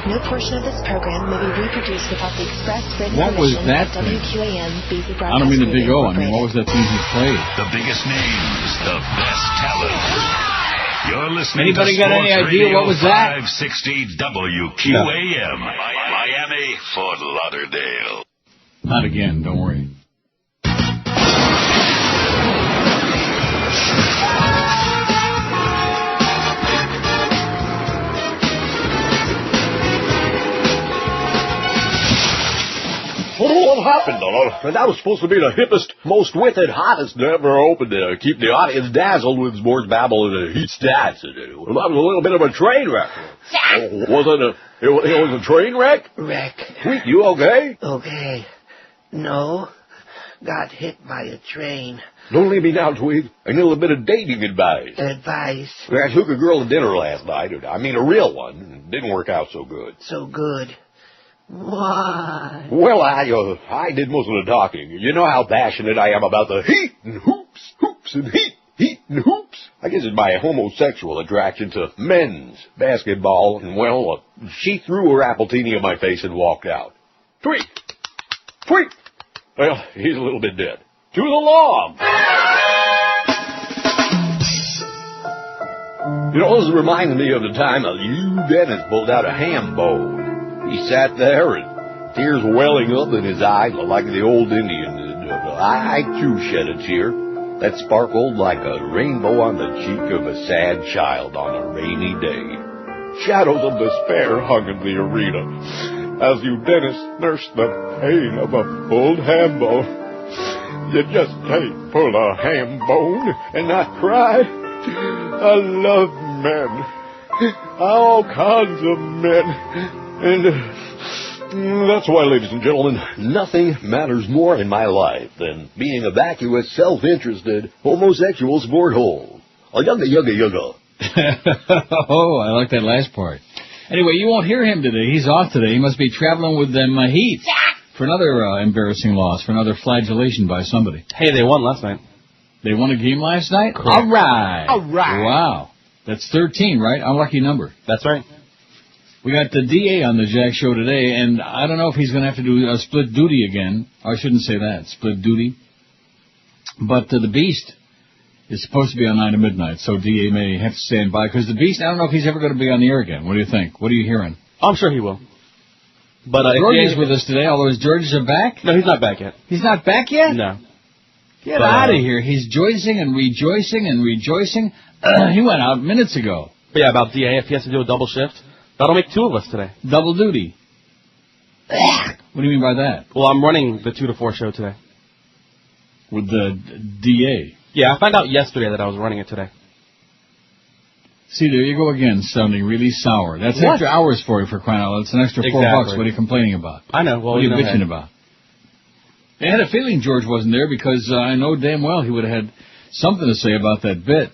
No portion of this program may be reproduced without the express written What was permission that of WQAM BZ Broadcast. I don't mean the Big O. I Radio mean, what was that thing he played? The biggest names, the best talent. You're listening Anybody to got any Sports idea Radio what was that? 560 WQAM. Miami, Fort Lauderdale. Not again, don't worry. What happened, Donald? That was supposed to be the hippest, most wicked, hottest ever opened to keep the audience dazzled with sports babble and heat stats. That was a little bit of a train wreck. It was a train wreck? Wreck. Sweet, you okay? Okay. No. Got hit by a train. Don't leave me now, Tweed. I need a little bit of dating advice. Advice. I took a girl to dinner last night. I mean, a real one. It didn't work out so good. So good. Why? Well, I did most of the talking. You know how passionate I am about the heat and hoops and heat and hoops. I guess it's my homosexual attraction to men's basketball. And, well, she threw her Appletini in my face and walked out. Tweet! Well, he's a little bit dead. To the log! You know, this reminds me of the time Lew Dennis pulled out a ham bone. He sat there and tears welling up in his eyes like the old Indian. I too shed a tear that sparkled like a rainbow on the cheek of a sad child on a rainy day. Shadows of despair hung in the arena as Lew Dennis nursed the pain of a pulled ham bone. You just can't pull a ham bone and not cry. I love men, all kinds of men. And that's why, ladies and gentlemen, nothing matters more in my life than being a vacuous, self-interested, homosexual sport hole. A yugga. Oh, I like that last part. Anyway, you won't hear him today. He's off today. He must be traveling with them Heat for another embarrassing loss, for another flagellation by somebody. Hey, they won last night. They won a game last night? Correct. All right. Wow. That's 13, right? Unlucky number. That's right. We got the DA on the Jack Show today, and I don't know if he's going to have to do a split duty again. Or I shouldn't say that, split duty. But the Beast is supposed to be on 9 to midnight, so DA may have to stand by. Because the Beast, I don't know if he's ever going to be on the air again. What do you think? What are you hearing? I'm sure he will. But George is with us today, although his Georges are back? No, he's not back yet. He's not back yet? No. Get out of here. He's joicing and rejoicing and rejoicing. He went out minutes ago. But yeah, about DA, if he has to do a double shift, that'll make 2 of us today. Double duty. What do you mean by that? Well, I'm running the 2 to 4 show today. With the DA? Yeah, I found out yesterday that I was running it today. See, there you go again, sounding really sour. That's extra hours for you, for crying out loud. It's an extra $4. What are you complaining about? I know. Well, what are you bitching about? I had a feeling George wasn't there because I know damn well he would have had something to say about that bit.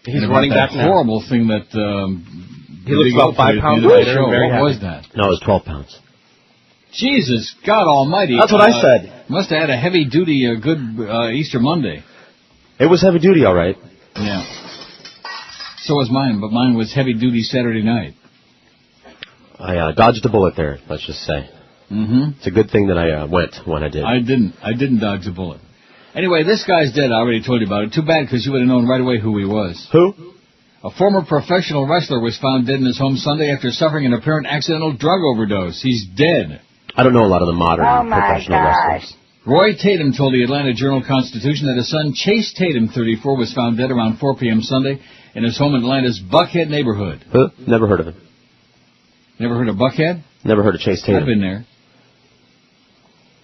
He's running back now. Horrible thing that he looks about 5 pounds lighter. What was that? No, it was 12 pounds. Jesus, God Almighty! That's what I said. Must have had a heavy duty, good Easter Monday. It was heavy duty, all right. Yeah. So was mine, but mine was heavy duty Saturday night. I dodged a bullet there. Let's just say. Mm-hmm. It's a good thing that I went when I did. I didn't dodge a bullet. Anyway, this guy's dead. I already told you about it. Too bad, because you would have known right away who he was. Who? A former professional wrestler was found dead in his home Sunday after suffering an apparent accidental drug overdose. He's dead. I don't know a lot of the modern professional wrestlers. Roy Tatum told the Atlanta Journal-Constitution that his son, Chase Tatum, 34, was found dead around 4 p.m. Sunday in his home in Atlanta's Buckhead neighborhood. Huh? Never heard of him. Never heard of Buckhead? Never heard of Chase Tatum. I've been there.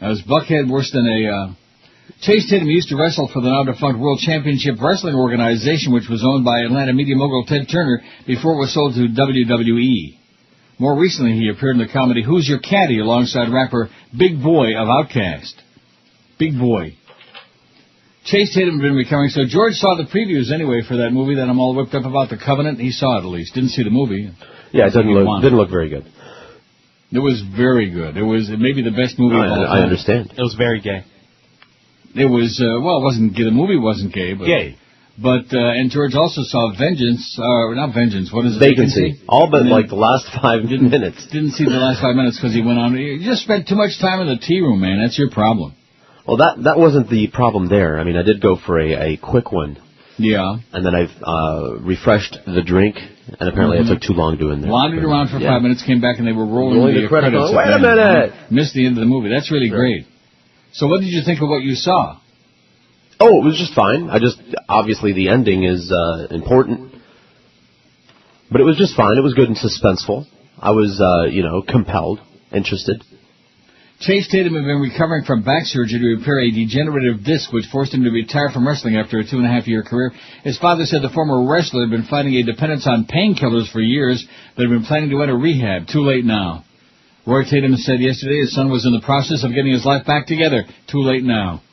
Now, is Buckhead worse than a... Chase Tatum used to wrestle for the now-defunct World Championship Wrestling Organization, which was owned by Atlanta media mogul Ted Turner before it was sold to WWE. More recently, he appeared in the comedy Who's Your Caddy alongside rapper Big Boy of Outkast. Big Boy. Chase Tatum had been recovering, so George saw the previews anyway for that movie that I'm all whipped up about, The Covenant. He saw it at least. Didn't see the movie. Yeah, it didn't look very good. It was very good. It was maybe the best movie of all time. I understand. It was very gay. It was, well, it wasn't gay. The movie wasn't gay, but... Gay. But, and George also saw Vengeance, not Vengeance, what is it? Vacancy. All but like the last 5 minutes. Didn't see the last 5 minutes because he went on. You just spent too much time in the tea room, man. That's your problem. Well, that wasn't the problem there. I mean, I did go for a quick one. Yeah. And then I've refreshed the drink, and apparently I took too long doing that. Wandered around for 5 minutes, came back, and they were rolling the credits. Wait a minute! Missed the end of the movie. That's really great. So what did you think of what you saw? Oh, it was just fine. Obviously the ending is important. But it was just fine. It was good and suspenseful. I was, compelled, interested. Chase Tatum had been recovering from back surgery to repair a degenerative disc, which forced him to retire from wrestling after a 2.5-year career. His father said the former wrestler had been fighting a dependence on painkillers for years, but had been planning to enter rehab. Too late now. Roy Tatum said yesterday his son was in the process of getting his life back together. Too late now.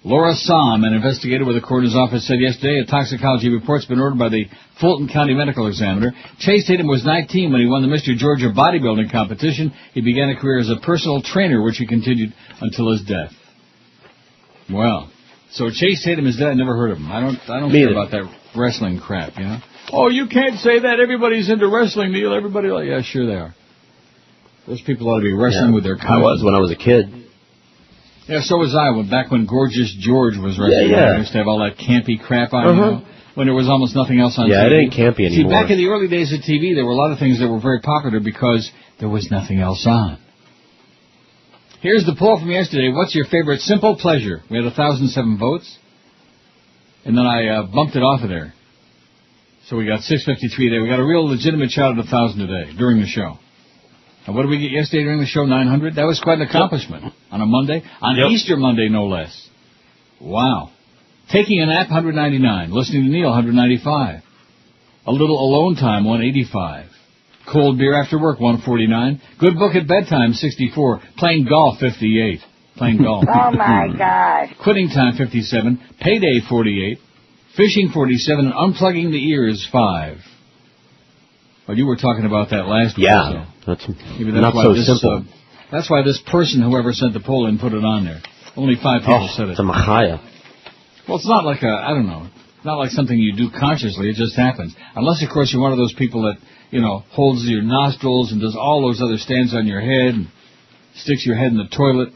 Laura Somm, an investigator with the coroner's office, said yesterday a toxicology report's been ordered by the Fulton County Medical Examiner. Chase Tatum was 19 when he won the Mr. Georgia bodybuilding competition. He began a career as a personal trainer, which he continued until his death. Well, so Chase Tatum is dead. I never heard of him. I don't care about that wrestling crap, you know. Oh, you can't say that. Everybody's into wrestling, Neil. Everybody, yeah, sure they are. Those people ought to be wrestling with their cousins. I was when I was a kid. Yeah, so was I. Back when Gorgeous George was wrestling, I used to have all that campy crap on, you know, when there was almost nothing else on TV. Yeah, it ain't campy anymore. See, back in the early days of TV, there were a lot of things that were very popular because there was nothing else on. Here's the poll from yesterday. What's your favorite simple pleasure? We had 1,007 votes, and then I bumped it off of there. So we got 653 there. We got a real legitimate shot at 1,000 today during the show. And what did we get yesterday during the show? 900? That was quite an accomplishment. On a Monday? On Easter Monday, no less. Wow. Taking a nap, 199. Listening to Neil, 195. A little alone time, 185. Cold beer after work, 149. Good book at bedtime, 64. Playing golf, 58. Playing golf. Oh, my God. Quitting time, 57. Payday, 48. Fishing, 47. And unplugging the ears, 5. Well, you were talking about that last week. Yeah, that's not so simple. That's why this person, whoever sent the poll in, put it on there. Only 5 people said it. It's a machaya. Well, it's not like I don't know, not like something you do consciously. It just happens. Unless, of course, you're one of those people that, holds your nostrils and does all those other stands on your head and sticks your head in the toilet.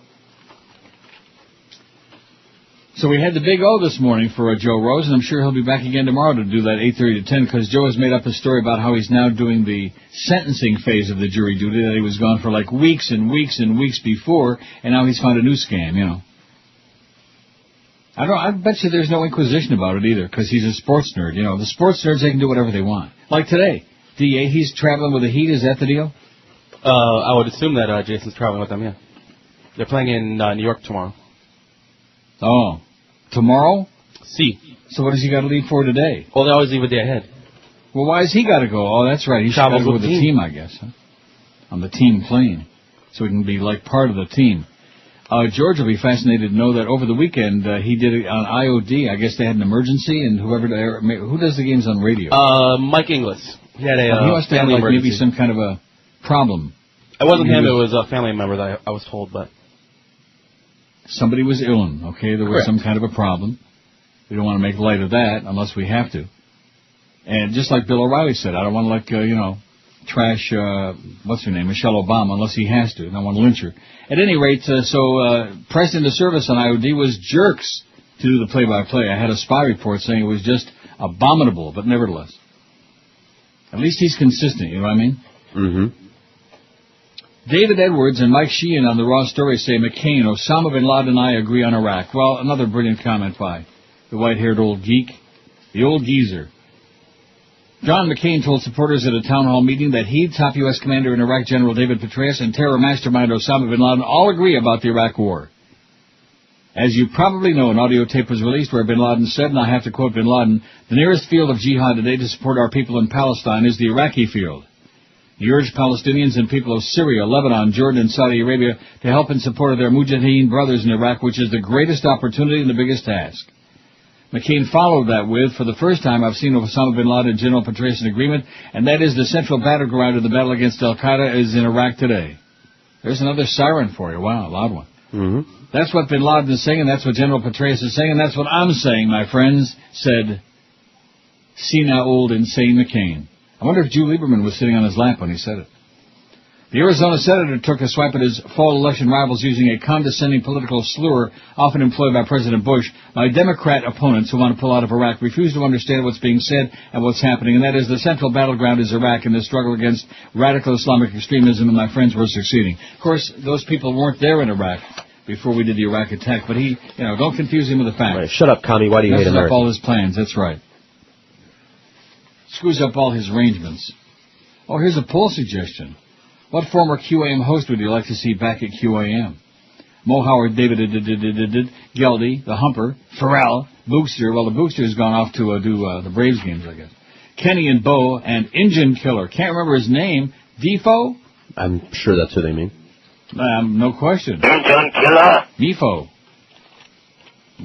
So we had the Big O this morning for Joe Rose, and I'm sure he'll be back again tomorrow to do that 8:30 to 10, because Joe has made up a story about how he's now doing the sentencing phase of the jury duty, that he was gone for like weeks and weeks and weeks before, and now he's found a new scam, I bet you there's no inquisition about it either, because he's a sports nerd. The sports nerds, they can do whatever they want. Like today, DA, he's traveling with the Heat. Is that the deal? I would assume that Jason's traveling with them, yeah. They're playing in New York tomorrow. Oh. Tomorrow? See. So what does he got to leave for today? Well, they always leave a day ahead. Well, why has he got to go? Oh, that's right. He's traveling with the team, I guess. Huh? On the team plane. So he can be like part of the team. George will be fascinated to know that over the weekend he did it on IOD. I guess they had an emergency, and who does the games on radio? Mike Inglis. He had he must have family emergency. Maybe some kind of a problem. It wasn't him. It was a family member that I was told, but... Somebody was ill, okay? There was some kind of a problem. We don't want to make light of that unless we have to. And just like Bill O'Reilly said, I don't want to, trash, what's her name, Michelle Obama, unless he has to. I don't want to lynch her. At any rate, pressed into service on IOD was jerks to do the play-by-play. I had a spy report saying it was just abominable, but nevertheless. At least he's consistent, you know what I mean? Mm-hmm. David Edwards and Mike Sheehan on the Raw Story say McCain, Osama bin Laden and I agree on Iraq. Well, another brilliant comment by the white-haired old geek, the old geezer. John McCain told supporters at a town hall meeting that he, top U.S. commander in Iraq General David Petraeus, and terror mastermind Osama bin Laden all agree about the Iraq war. As you probably know, an audio tape was released where bin Laden said, and I have to quote bin Laden, "The nearest field of jihad today to support our people in Palestine is the Iraqi field." He urged Palestinians and people of Syria, Lebanon, Jordan, and Saudi Arabia to help in support of their Mujahideen brothers in Iraq, which is the greatest opportunity and the biggest task. McCain followed that with, for the first time I've seen Osama bin Laden and General Petraeus in agreement, and that is the central battleground of the battle against al-Qaeda is in Iraq today. There's another siren for you. Wow, a loud one. Mm-hmm. That's what bin Laden is saying, and that's what General Petraeus is saying, and that's what I'm saying, my friends, said senile, old, insane McCain. I wonder if Drew Lieberman was sitting on his lap when he said it. The Arizona senator took a swipe at his fall election rivals using a condescending political slur often employed by President Bush. My Democrat opponents who want to pull out of Iraq refuse to understand what's being said and what's happening, and that is the central battleground is Iraq, and the struggle against radical Islamic extremism, and my friends were succeeding. Of course, those people weren't there in Iraq before we did the Iraq attack, but he, don't confuse him with the facts. Right. Shut up, commie. Why do you hate Messes America? up all his plans, that's right. Screws up all his arrangements. Oh, here's a poll suggestion. What former QAM host would you like to see back at QAM? Mo Howard, David Geldy, the Humper, Pharrell, Bookster. Well, the Bookster's gone off to do the Braves games, I guess. Kenny and Bo, and Engine Killer. Can't remember his name. Defo? I'm sure that's who they mean. No question. Engine Killer. Defo.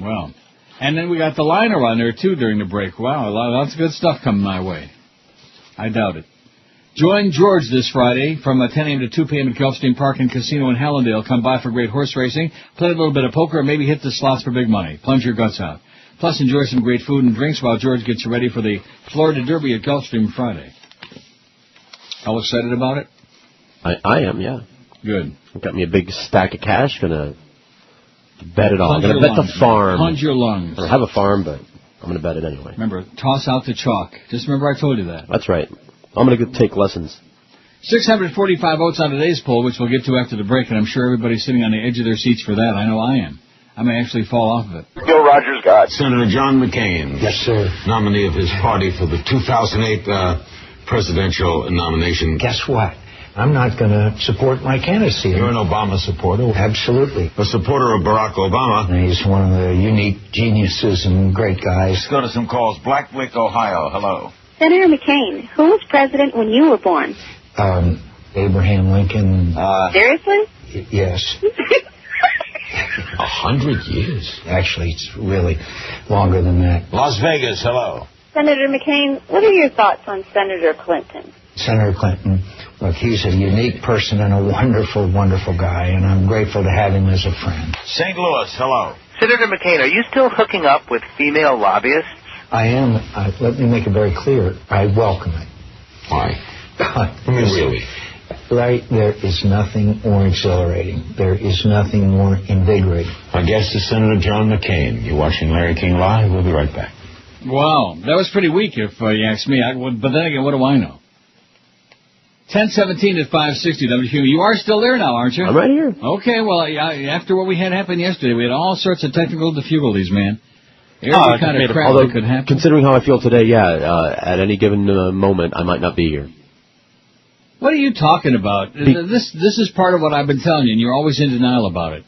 Well, and then we got the liner on there, too, during the break. Wow, lots of good stuff coming my way. I doubt it. Join George this Friday from 10 a.m. to 2 p.m. at Gulfstream Park and Casino in Hallandale. Come by for great horse racing, play a little bit of poker, and maybe hit the slots for big money. Plunge your guts out. Plus, enjoy some great food and drinks while George gets you ready for the Florida Derby at Gulfstream Friday. All excited about it? I am, yeah. Good. I've got me a big stack of cash. Gonna bet it all. Plunge I'm gonna your bet lungs, the farm. Plunge your lungs. I don't have a farm, but I'm gonna bet it anyway. Remember, toss out the chalk. Just remember I told you that. That's right. I'm gonna go take lessons. 645 votes on today's poll, which we'll get to after the break, and I'm sure everybody's sitting on the edge of their seats for that. I know I am. I may actually fall off of it. Gil Rogers got Senator John McCain. Yes, sir. Nominee of his party for the 2008 presidential nomination. Guess what? I'm not going to support my candidacy. You're an Obama supporter. Absolutely. A supporter of Barack Obama. And he's one of the unique geniuses and great guys. Let's go to some calls. Black Lick, Ohio. Hello. Senator McCain, who was president when you were born? Abraham Lincoln. Seriously? Yes. 100 years. Actually, it's really longer than that. Las Vegas. Hello. Senator McCain, what are your thoughts on Senator Clinton? Senator Clinton, look, he's a unique person and a wonderful, wonderful guy, and I'm grateful to have him as a friend. St. Louis. Hello. Senator McCain, are you still hooking up with female lobbyists? I am. Let me make it very clear. I welcome it. Why? I mean, really? Right, there is nothing more exhilarating. There is nothing more invigorating. Our guest is Senator John McCain. You're watching Larry King Live. We'll be right back. Wow, that was pretty weak if you ask me. But then again, what do I know? 1017 at 560 WQ. You are still there now, aren't you? I'm right here. Okay, well, after what we had happen yesterday, we had all sorts of technical difficulties, man. Every kind of crap that could happen. Considering how I feel today, at any given moment, I might not be here. What are you talking about? This is part of what I've been telling you, and you're always in denial about it.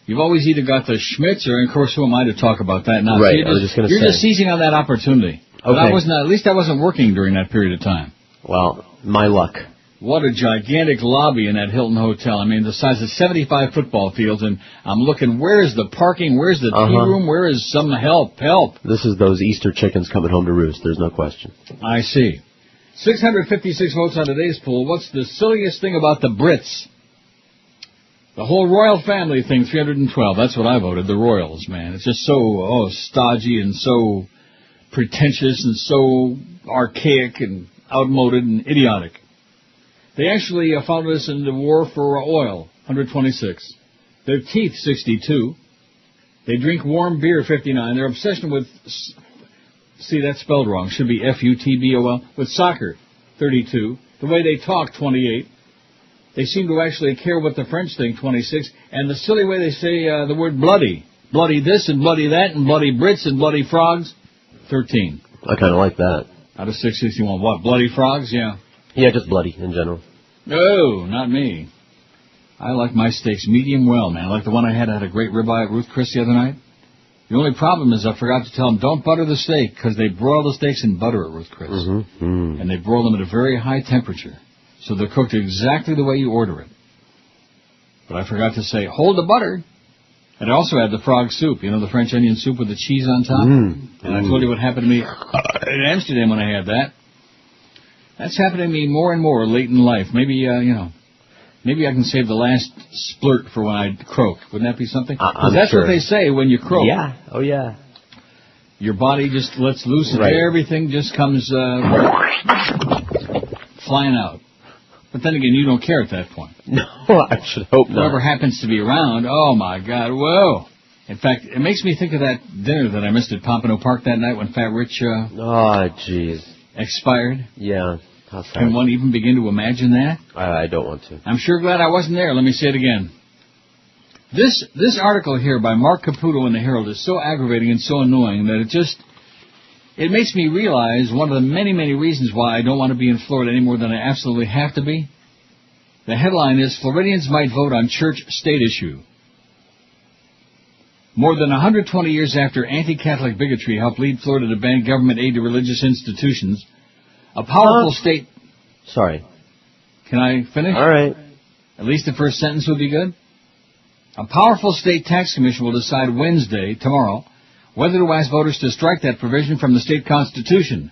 You've always either got the schmitz, or, of course, who am I to talk about that now? Right, So I was just going to say. You're just seizing on that opportunity. But Okay. at least I wasn't working during that period of time. Well, my luck. What a gigantic lobby in that Hilton Hotel. I mean, the size of 75 football fields, and I'm looking, where's the parking, where's the tea room, where is some help? This is those Easter chickens coming home to roost, there's no question. I see. 656 votes on today's poll. What's the silliest thing about the Brits? The whole royal family thing, 312. That's what I voted, the royals, man. It's just so, stodgy and so pretentious and so archaic and outmoded and idiotic. They actually followed us in the war for oil, 126. Their teeth, 62. They drink warm beer, 59. Their obsession with, see, that's spelled wrong. Should be F-U-T-B-O-L. With soccer, 32. The way they talk, 28. They seem to actually care what the French think, 26. And the silly way they say the word bloody. Bloody this and bloody that and bloody Brits and bloody frogs, 13. I kind of like that. Out of 661. What, bloody frogs? Yeah. Yeah, just bloody in general. No, not me. I like my steaks medium well, man. Like the one I had a great ribeye at Ruth Chris the other night. The only problem is I forgot to tell them, don't butter the steak, because they broil the steaks in butter at Ruth Chris. And they broil them at a very high temperature. So they're cooked exactly the way you order it. But I forgot to say, hold the butter. And I also had the frog soup, the French onion soup with the cheese on top. And I told you what happened to me in Amsterdam when I had that. That's happening to me more and more late in life. Maybe, maybe I can save the last splurt for when I croak. Wouldn't that be something? I'm that's sure. what they say when you croak. Yeah. Oh, yeah. Your body just lets loose and Right. everything just comes flying out. But then again, you don't care at that point. No, I should hope not. Whoever happens to be around, oh my God, whoa. In fact, it makes me think of that dinner that I missed at Pompano Park that night when Fat Rich Oh, jeez. expired. Yeah. How sad. Can one even begin to imagine that? I don't want to. I'm sure glad I wasn't there. Let me say it again. This article here by Mark Caputo in the Herald is so aggravating and so annoying that it makes me realize one of the many, many reasons why I don't want to be in Florida any more than I absolutely have to be. The headline is, Floridians might vote on church-state issue. More than 120 years after anti-Catholic bigotry helped lead Florida to ban government aid to religious institutions, a powerful state... Sorry. Can I finish? All right. At least the first sentence would be good. A powerful state tax commission will decide Wednesday, tomorrow, whether to ask voters to strike that provision from the state constitution.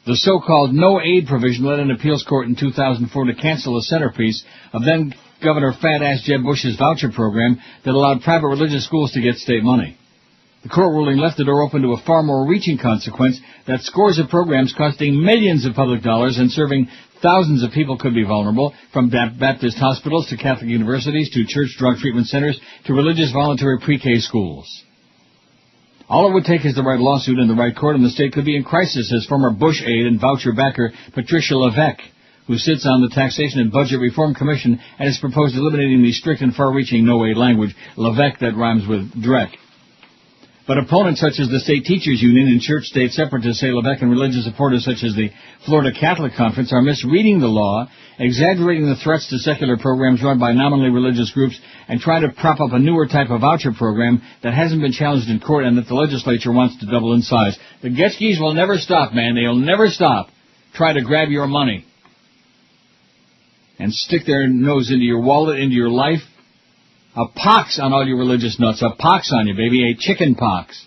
The so-called no-aid provision led an appeals court in 2004 to cancel a centerpiece of then-Governor Fat-Ass Jeb Bush's voucher program that allowed private religious schools to get state money. The court ruling left the door open to a far more reaching consequence that scores of programs costing millions of public dollars and serving thousands of people could be vulnerable, from Baptist hospitals to Catholic universities to church drug treatment centers to religious voluntary pre-K schools. All it would take is the right lawsuit in the right court, and the state could be in crisis, says former Bush aide and voucher backer Patricia Levesque, who sits on the Taxation and Budget Reform Commission and has proposed eliminating the strict and far-reaching no-aid language. Levesque, that rhymes with Drek. But opponents such as the State Teachers Union and church-state separatists say Levesque and religious supporters such as the Florida Catholic Conference are misreading the law, exaggerating the threats to secular programs run by nominally religious groups, and trying to prop up a newer type of voucher program that hasn't been challenged in court and that the legislature wants to double in size. The Getskis will never stop, man. They'll never stop. Try to grab your money and stick their nose into your wallet, into your life. A pox on all you religious nuts. A pox on you, baby. A chicken pox.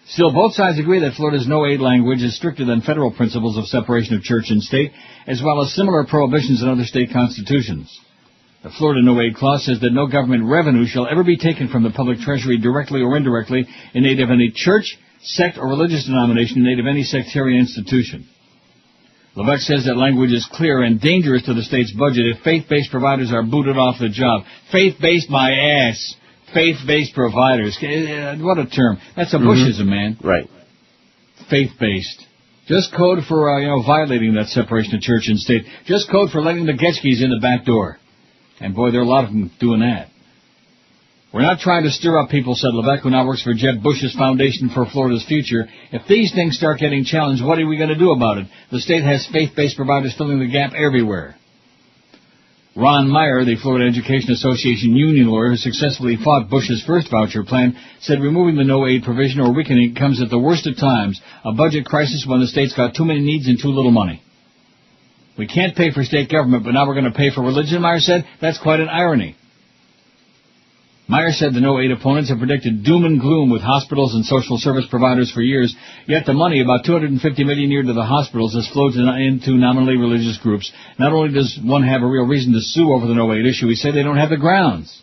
Still, both sides agree that Florida's no-aid language is stricter than federal principles of separation of church and state, as well as similar prohibitions in other state constitutions. The Florida no-aid clause says that no government revenue shall ever be taken from the public treasury directly or indirectly in aid of any church, sect, or religious denomination in aid of any sectarian institution. Levesque says that language is clear and dangerous to the state's budget if faith-based providers are booted off the job. Faith-based, my ass. Faith-based providers. What a term. That's a Bushism, man. Right. Faith-based. Just code for, violating that separation of church and state. Just code for letting the Getskis in the back door. And boy, there are a lot of them doing that. We're not trying to stir up people, said Levesque, who now works for Jeb Bush's Foundation for Florida's Future. If these things start getting challenged, what are we going to do about it? The state has faith-based providers filling the gap everywhere. Ron Meyer, the Florida Education Association union lawyer who successfully fought Bush's first voucher plan, said removing the no-aid provision or weakening it comes at the worst of times, a budget crisis when the state's got too many needs and too little money. We can't pay for state government, but now we're going to pay for religion, Meyer said. That's quite an irony. Meyer said the no-aid opponents have predicted doom and gloom with hospitals and social service providers for years, yet the money, about $250 million a year to the hospitals, has flowed into nominally religious groups. Not only does one have a real reason to sue over the no-aid issue, he said they don't have the grounds.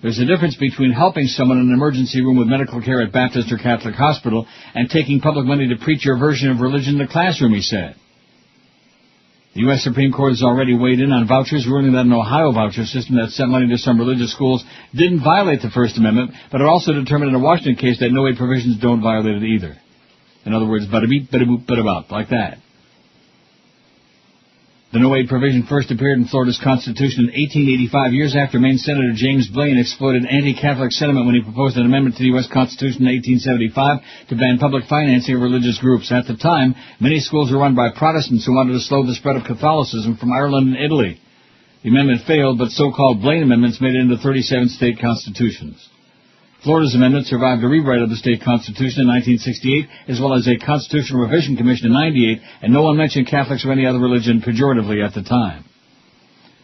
There's a difference between helping someone in an emergency room with medical care at Baptist or Catholic hospital and taking public money to preach your version of religion in the classroom, he said. The U.S. Supreme Court has already weighed in on vouchers, ruling that an Ohio voucher system that sent money to some religious schools didn't violate the First Amendment, but it also determined in a Washington case that no-aid provisions don't violate it either. In other words, bada-beep, bada-boop, bada-bop, like that. The no-aid provision first appeared in Florida's Constitution in 1885, years after Maine Senator James Blaine exploited anti-Catholic sentiment when he proposed an amendment to the U.S. Constitution in 1875 to ban public financing of religious groups. At the time, many schools were run by Protestants who wanted to slow the spread of Catholicism from Ireland and Italy. The amendment failed, but so-called Blaine amendments made it into 37 state constitutions. Florida's amendment survived a rewrite of the state constitution in 1968, as well as a constitutional revision commission in 98, and no one mentioned Catholics or any other religion pejoratively at the time.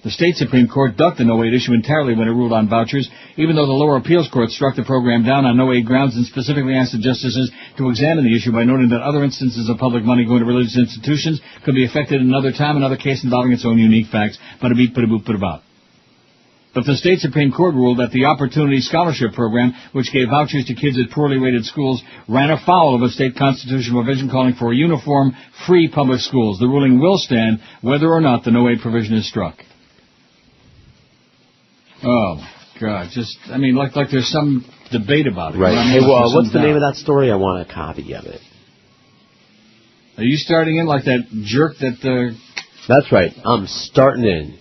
The state Supreme Court ducked the no-aid issue entirely when it ruled on vouchers, even though the lower appeals court struck the program down on no-aid grounds and specifically asked the justices to examine the issue by noting that other instances of public money going to religious institutions could be affected in another time, another case involving its own unique facts. Bada-beep, bada-boop, bada-bop. But the state Supreme Court ruled that the Opportunity Scholarship Program, which gave vouchers to kids at poorly rated schools, ran afoul of a state constitutional provision calling for uniform, free public schools. The ruling will stand whether or not the no-aid provision is struck. Oh, God. Like there's some debate about it. Right. You know, Hey, well, what's the name of that story? I want a copy of it. Are you starting in like that jerk that... That's right. I'm starting in.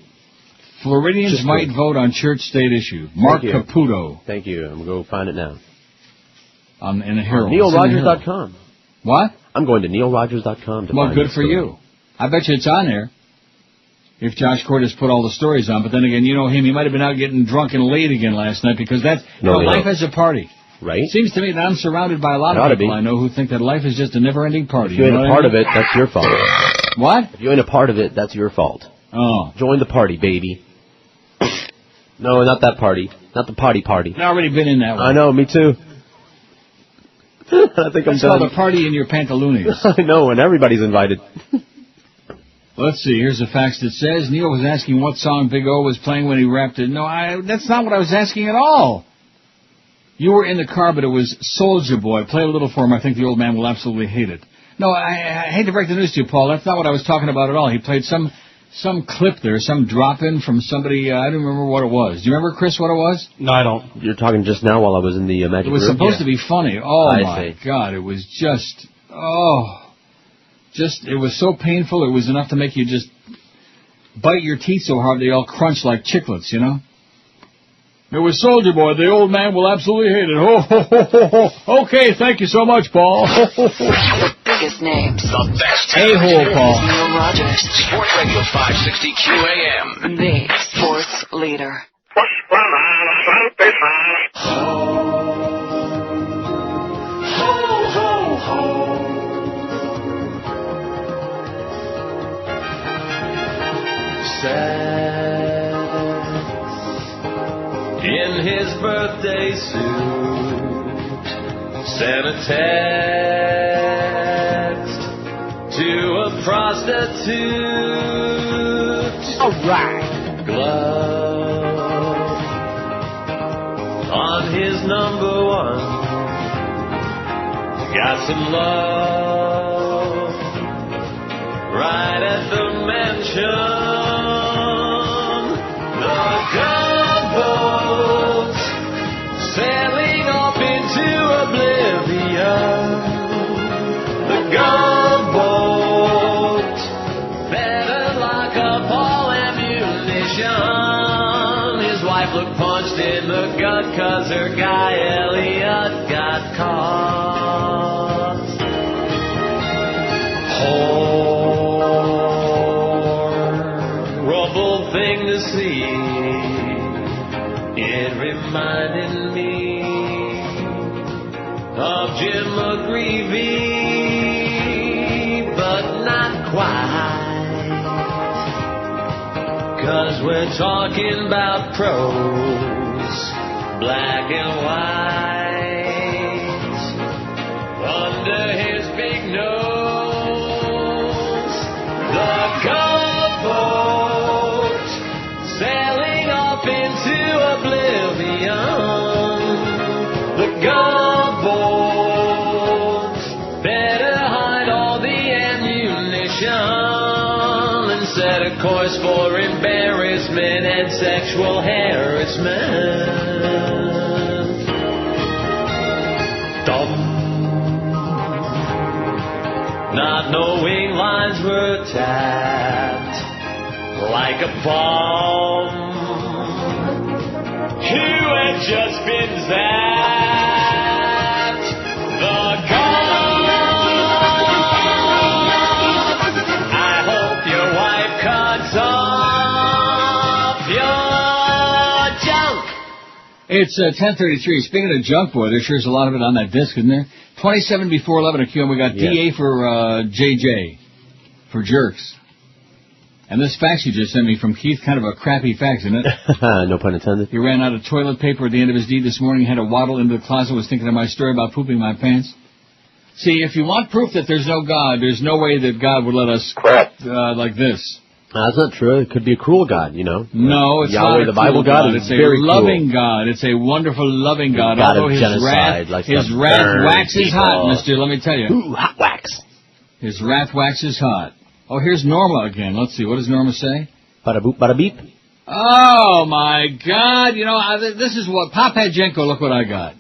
Floridians might vote on church-state issue. Mark Caputo. Thank you. I'm going to go find it now. In the Herald. NeilRogers.com. What? I'm going to NeilRogers.com. Well, good for you. I bet you it's on there. If Josh Cordes put all the stories on. But then again, you know him. He might have been out getting drunk and late again last night because that's... life is a party. Right? It seems to me that I'm surrounded by a lot of people I know who think that life is just a never-ending party. If you ain't a part of it, that's your fault. What? If you ain't a part of it, that's your fault. Oh. Join the party, baby. No, not that party. Not the party. I've already been in that one. I know, me too. I think That's I'm done. called a party in your pantaloonies. I know, and everybody's invited. Let's see, here's a fax that says, Neil was asking what song Big O was playing when he rapped it. No, that's not what I was asking at all. You were in the car, but it was Soulja Boy. Play a little for him. I think the old man will absolutely hate it. No, I hate to break the news to you, Paul. That's not what I was talking about at all. He played some clip there, some drop-in from somebody. I don't remember what it was. Do you remember, Chris, what it was? No, I don't. You're talking just now while I was in the magic room? It was supposed to be funny. Oh, my see. God. It was just, it was so painful. It was enough to make you just bite your teeth so hard they all crunch like chiclets, you know? It was Soulja Boy. The old man will absolutely hate it. Ho, ho, ho, ho, ho. Okay, thank you so much, Paul. The biggest names. The best. A-hole, Paul. Neil Rogers. Sports Radio 560 QAM. The sports leader. In his birthday suit, sent a text to a prostitute. All right. Glove on his number one. Got some love right at the mansion. The gunboat sailing off into oblivion. The gunboat better lock up all ammunition. His wife looked punched in the gut 'cause her guy Elliot got caught. Horrible thing to see. It reminded me of Jim McGreevy, but not quite. 'Cause we're talking about pros, black and white, under his big nose. The gunboat sailing up into oblivion. The gunboat better hide all the ammunition and set a course for embarrassment and sexual harassment. Dumb. Not knowing lines were tapped like a bomb. Who had just been zapped? The gun. I hope your wife cuts off your junk. It's 10:33. Speaking of junk, boy, there sure is a lot of it on that disc, isn't there? 27 before 11 at QM. We got DA for JJ, for jerks. And this fax you just sent me from Keith, kind of a crappy fax, isn't it? No pun intended. He ran out of toilet paper at the end of his deed this morning, had to waddle into the closet, was thinking of my story about pooping my pants. See, if you want proof that there's no God, there's no way that God would let us crap like this. That's not true. It could be a cruel God, you know. No, it's Yahweh, not the Bible God, is It's a very loving cruel. God. It's a wonderful, loving God. God Although of genocide, his to wrath burn waxes people. hot, mister, let me tell you. Ooh, hot wax. His wrath waxes hot. Oh, here's Norma again. Let's see. What does Norma say? Bada boop, bada beep. Oh, my God. You know, this is what... Papajenko, look what I got.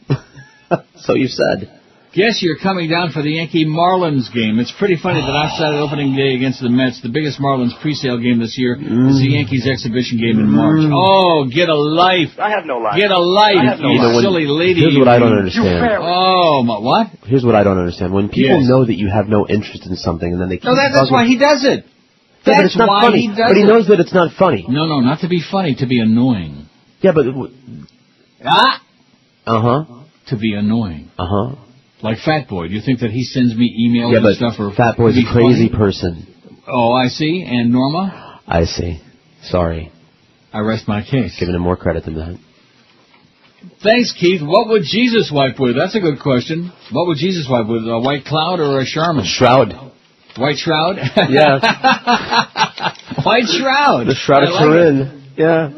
So you said. Guess you're coming down for the Yankee Marlins game. It's pretty funny that outside of opening day against the Mets, the biggest Marlins presale game this year is the Yankees exhibition game in March. Oh, get a life. I have no life. Get a life, you silly lady. Here's what I don't understand. Oh, what? Here's what I don't understand. When people Yes. know that you have no interest in something and then they keep No, that's why he does it. Yeah, but That's it's not why funny. he does But he it. knows that it's not funny. No, not to be funny, to be annoying. Yeah, but... Uh-huh. To be annoying. Uh-huh. Like Fat Boy. Do you think that he sends me emails Yeah, and but stuff? Or Fat Boy's to a be crazy funny? person. Oh, I see. And Norma? I see. Sorry. I rest my case. Giving him more credit than that. Thanks, Keith. What would Jesus wipe with? That's a good question. What would Jesus wipe with? A white cloud or a Charmin? Shroud. White shroud? Yeah. White shroud. The Shroud of I like it. Turin. Yeah.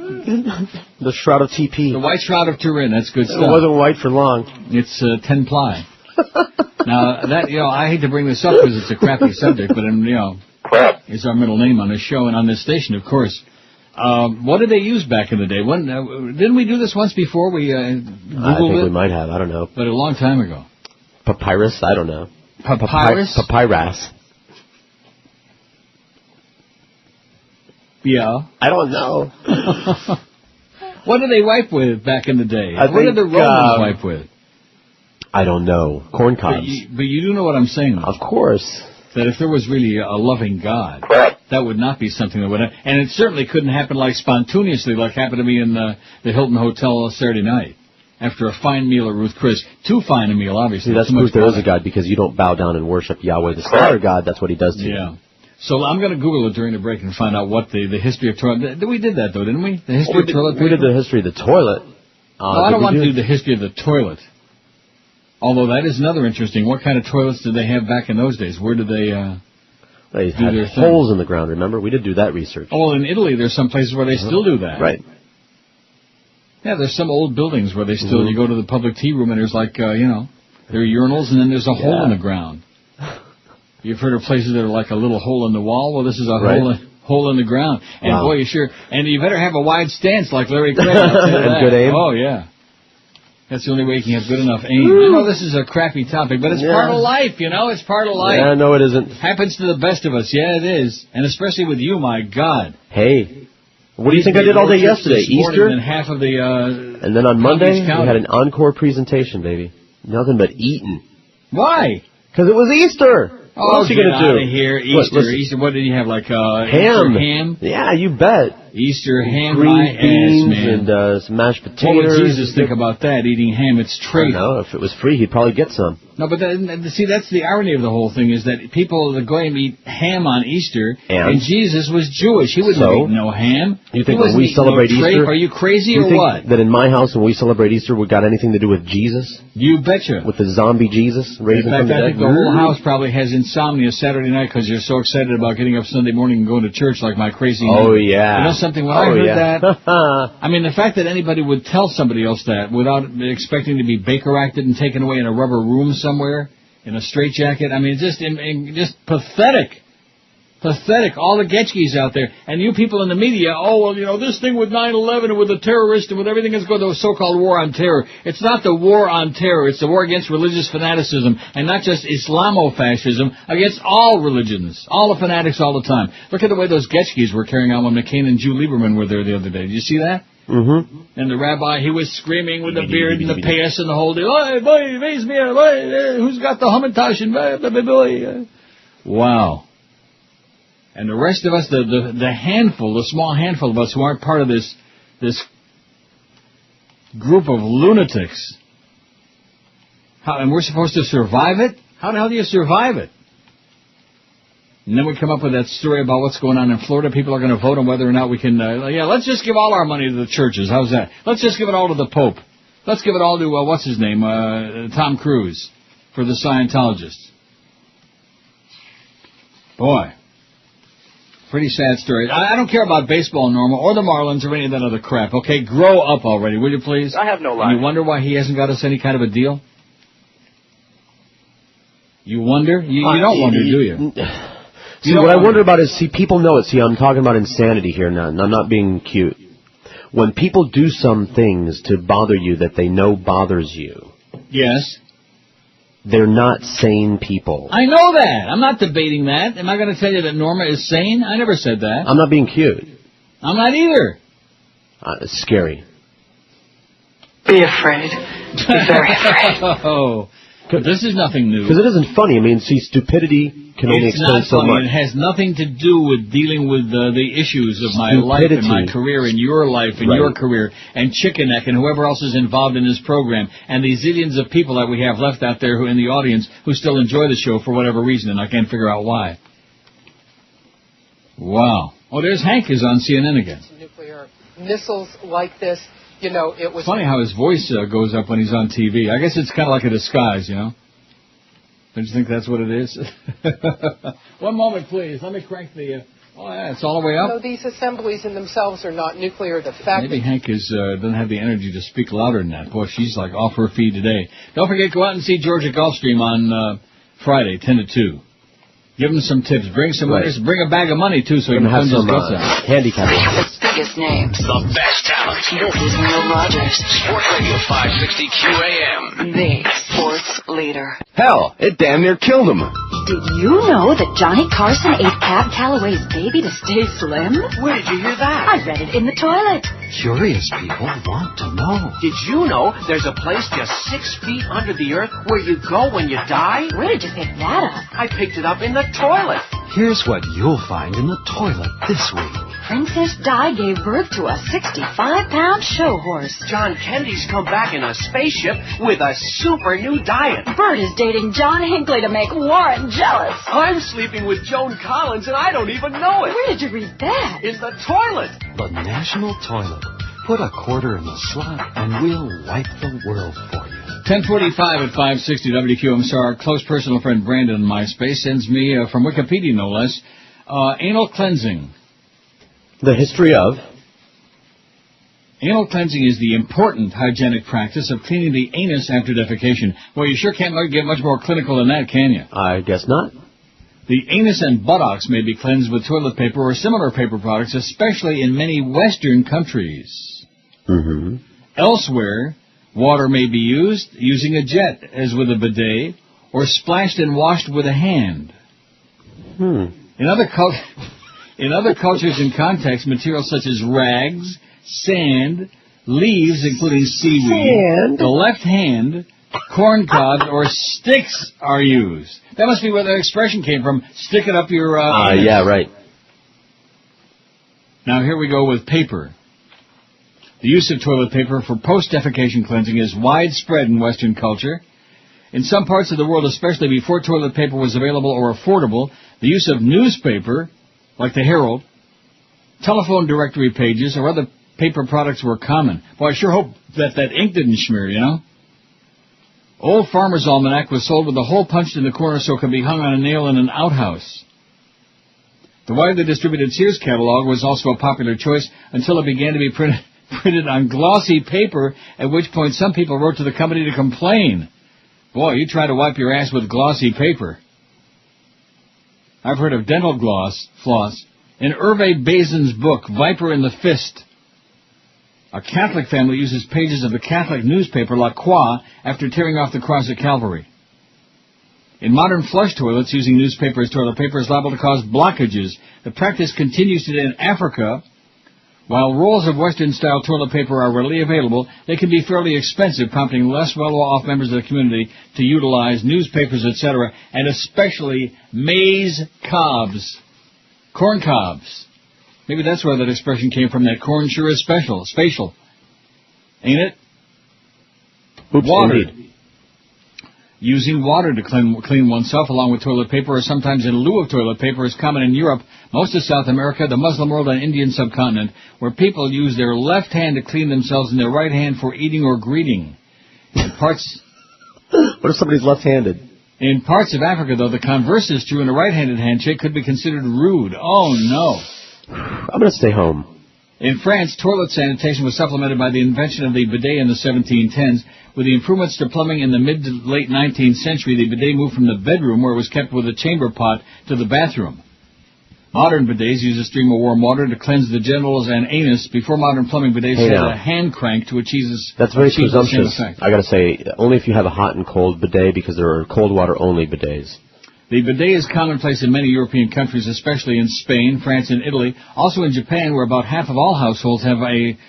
The Shroud of TP. The white shroud of Turin. That's good It stuff. wasn't white for long. It's 10 ply. Now, that, I hate to bring this up because it's a crappy subject, but, it's our middle name on this show and on this station, of course. What did they use back in the day? When didn't we do this once before? We Googled I think it? we might have. I don't know. But a long time ago. Papyrus? I don't know. Papyrus? Papyrus. Yeah. I don't know. What did they wipe with back in the day? I What did the think, Romans wipe with? I don't know. Corn cobs. But you do know what I'm saying, though. Of course. That if there was really a loving God, that would not be something that would happen. And it certainly couldn't happen like spontaneously, like happened to me in the Hilton Hotel Saturday night. After a fine meal at Ruth Chris. Too fine a meal, obviously. See, that's Too much proof there is a product. God because you don't bow down and worship Yahweh the Slaughter God. That's what he does to you. Yeah. So I'm going to Google it during the break and find out what the history of toilet... We did that, though, didn't we? The history of toilet paper? We did the history of the toilet. I don't want to do the history of the toilet. Although that is another interesting. What kind of toilets did they have back in those days? Where did they They do had their thing? holes in the ground, remember? We did do that research. Oh, well, in Italy, there's some places where they still do that. Right. Yeah, there's some old buildings where they still... You go to the public tea room and there's like, there are urinals and then there's a hole in the ground. You've heard of places that are like a little hole in the wall? Well, this is a hole in the ground. And Wow. boy, you sure... And you better have a wide stance like Larry Craig. I'll tell you And that. good aim? Oh, yeah. That's the only way you can have good enough aim. I know this is a crappy topic, but it's part of life, It's part of life. Yeah, no, it isn't. Happens to the best of us. Yeah, it is. And especially with you, my God. Hey, what do you think I did all day yesterday? Easter? And half of the... And then on Monday, we County. had an encore presentation, baby. Nothing but eating. Why? Because it was Easter. Oh, what else are you get going to do? out of here. What, Easter. listen, Easter. What did you have? Like ham. Easter ham? Yeah, you bet. Easter ham, Green my beans ass, man. and some mashed potatoes. What would Jesus think about that, eating ham? It's I trade. don't know. If it was free, he'd probably get some. No, but see, that's the irony of the whole thing, is that people that go and eat ham on Easter, and Jesus was Jewish. He wouldn't eat no ham. You think He when wasn't we eating celebrate no Easter... Are you crazy you or think what? that in my house when we celebrate Easter, we got anything to do with Jesus? You betcha. With the zombie Jesus raising In fact, from the I dead? think the whole house probably has insomnia Saturday night because you're so excited about getting up Sunday morning and going to church like my crazy... Oh, yeah. You know something? When I heard that... that... I mean, the fact that anybody would tell somebody else that without expecting to be Baker-acted and taken away in a rubber room somewhere in a straitjacket, I mean, just pathetic. Pathetic. All the Getchkis out there. And you people in the media, this thing with 9/11 and with the terrorists and with everything that's going to the so-called war on terror. It's not the war on terror. It's the war against religious fanaticism, and not just Islamofascism, against all religions, all the fanatics all the time. Look at the way those Getchkis were carrying on when McCain and Jew Lieberman were there the other day. Did you see that? Mm-hmm. And the rabbi, he was screaming with the beard and the payas and the whole deal. Hey, boy, raise me up. Who's got the Hamantash and wow. And the rest of us, the handful, the small handful of us who aren't part of this group of lunatics, and we're supposed to survive it? How the hell do you survive it? And then we come up with that story about what's going on in Florida. People are going to vote on whether or not we can, let's just give all our money to the churches. How's that? Let's just give it all to the Pope. Let's give it all to, what's his name, Tom Cruise, for the Scientologists. Boy. Pretty sad story. I don't care about baseball, Norma, or the Marlins or any of that other crap. Okay, grow up already, will you please? I have no life. And you wonder why he hasn't got us any kind of a deal? You wonder? You don't wonder, do you? See, what I wonder about is, people know it. See, I'm talking about insanity here now, and I'm not being cute. When people do some things to bother you that they know bothers you. Yes. They're not sane people. I know that. I'm not debating that. Am I going to tell you that Norma is sane? I never said that. I'm not being cute. I'm not either. It's scary. Be afraid. Be very afraid. Oh, this is nothing new. Because it isn't funny. I mean, see, stupidity can only explain so much. It has nothing to do with dealing with the issues of my life and my career and your life and your career and Chicken Neck and whoever else is involved in this program and the zillions of people that we have left out there who in the audience who still enjoy the show for whatever reason, and I can't figure out why. Wow. Oh, there's Hank is on CNN again. Nuclear missiles like this, you know, it was... Funny how his voice goes up when he's on TV. I guess it's kind of like a disguise, you know. Don't you think that's what it is? One moment, please. Let me crank the... oh, yeah, it's all the way up. No, these assemblies in themselves are not nuclear. The fact Maybe Hank doesn't have the energy to speak louder than that. Boy, she's like off her feed today. Don't forget, go out and see Georgia Gulfstream on Friday, 10 to 2. Give them some tips. Bring some winners. Bring a bag of money, too, so you can have some handicap. The biggest names. The best talent. This is Neil Rogers. Sports Radio 560 QAM. The sports leader. Hell, it damn near killed him. Did you know that Johnny Carson ate Cab Calloway's baby to stay slim? Where did you hear that? I read it in the toilet. Curious people want to know. Did you know there's a place just 6 feet under the earth where you go when you die? Where did you pick that up? I picked it up in the toilet. Here's what you'll find in the toilet this week. Princess Di gave birth to a 65-pound show horse. John Kennedy's come back in a spaceship with a super new diet. Bert is dating John Hinckley to make Warren jealous. I'm sleeping with Joan Collins and I don't even know it. Where did you read that? In the toilet. The National Toilet. Put a quarter in the slot and we'll wipe the world for you. 10:45 at 560 WQMSR. Our close personal friend Brandon on MySpace sends me, from Wikipedia no less, anal cleansing. The history of? Anal cleansing is the important hygienic practice of cleaning the anus after defecation. Well, you sure can't get much more clinical than that, can you? I guess not. The anus and buttocks may be cleansed with toilet paper or similar paper products, especially in many Western countries. Mm-hmm. Elsewhere, water may be used using a jet, as with a bidet, or splashed and washed with a hand. In other cultures and contexts, materials such as rags, sand, leaves, including seaweed, the left hand, corn cobs, or sticks are used. That must be where that expression came from. Stick it up your... yeah, right. Now here we go with paper. The use of toilet paper for post-defecation cleansing is widespread in Western culture. In some parts of the world, especially before toilet paper was available or affordable, the use of newspaper, like the Herald, telephone directory pages, or other paper products were common. Boy, I sure hope that ink didn't smear, you know? Old Farmer's Almanac was sold with a hole punched in the corner so it could be hung on a nail in an outhouse. The widely distributed Sears catalog was also a popular choice until it began to be printed on glossy paper, at which point some people wrote to the company to complain. Boy, you try to wipe your ass with glossy paper. I've heard of dental floss. In Hervé Bazin's book, Viper in the Fist, a Catholic family uses pages of the Catholic newspaper La Croix after tearing off the cross at Calvary. In modern flush toilets, using newspaper as toilet paper is liable to cause blockages. The practice continues today in Africa. While rolls of Western-style toilet paper are readily available, they can be fairly expensive, prompting less well-off members of the community to utilize newspapers, etc., and especially maize cobs, corn cobs. Maybe that's where that expression came from, that corn sure is spatial. Ain't it? Oops, water. Indeed. Using water to clean oneself along with toilet paper, or sometimes in lieu of toilet paper, is common in Europe, most of South America, the Muslim world, and Indian subcontinent, where people use their left hand to clean themselves and their right hand for eating or greeting. In parts... What if somebody's left-handed? In parts of Africa, though, the converse is true, and a right-handed handshake could be considered rude. Oh, no. I'm going to stay home. In France, toilet sanitation was supplemented by the invention of the bidet in the 1710s. With the improvements to plumbing in the mid to late 19th century, the bidet moved from the bedroom, where it was kept with a chamber pot, to the bathroom. Modern bidets use a stream of warm water to cleanse the genitals and anus. Before modern plumbing, bidets had a hand crank to achieve this. That's very presumptuous. Effect. I got to say, only if you have a hot and cold bidet, because there are cold water only bidets. The bidet is commonplace in many European countries, especially in Spain, France, and Italy. Also in Japan, where about half of all households have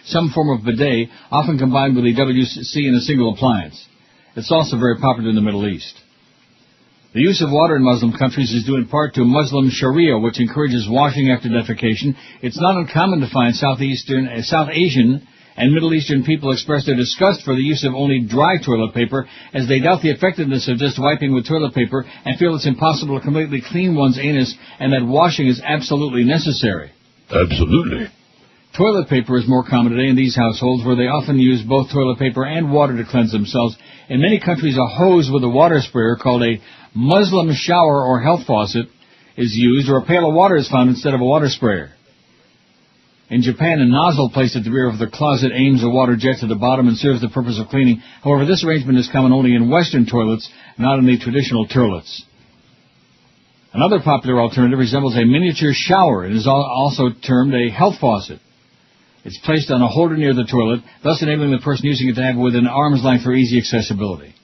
some form of bidet, often combined with a WC in a single appliance. It's also very popular in the Middle East. The use of water in Muslim countries is due in part to Muslim Sharia, which encourages washing after defecation. It's not uncommon to find South Asian and Middle Eastern people express their disgust for the use of only dry toilet paper, as they doubt the effectiveness of just wiping with toilet paper and feel it's impossible to completely clean one's anus and that washing is absolutely necessary. Absolutely. Toilet paper is more common today in these households, where they often use both toilet paper and water to cleanse themselves. In many countries, a hose with a water sprayer called a Muslim shower or health faucet is used, or a pail of water is found instead of a water sprayer. In Japan, a nozzle placed at the rear of the closet aims a water jet to the bottom and serves the purpose of cleaning. However, this arrangement is common only in Western toilets, not in the traditional toilets. Another popular alternative resembles a miniature shower. It is also termed a health faucet. It's placed on a holder near the toilet, thus enabling the person using it to have it within arm's length for easy accessibility.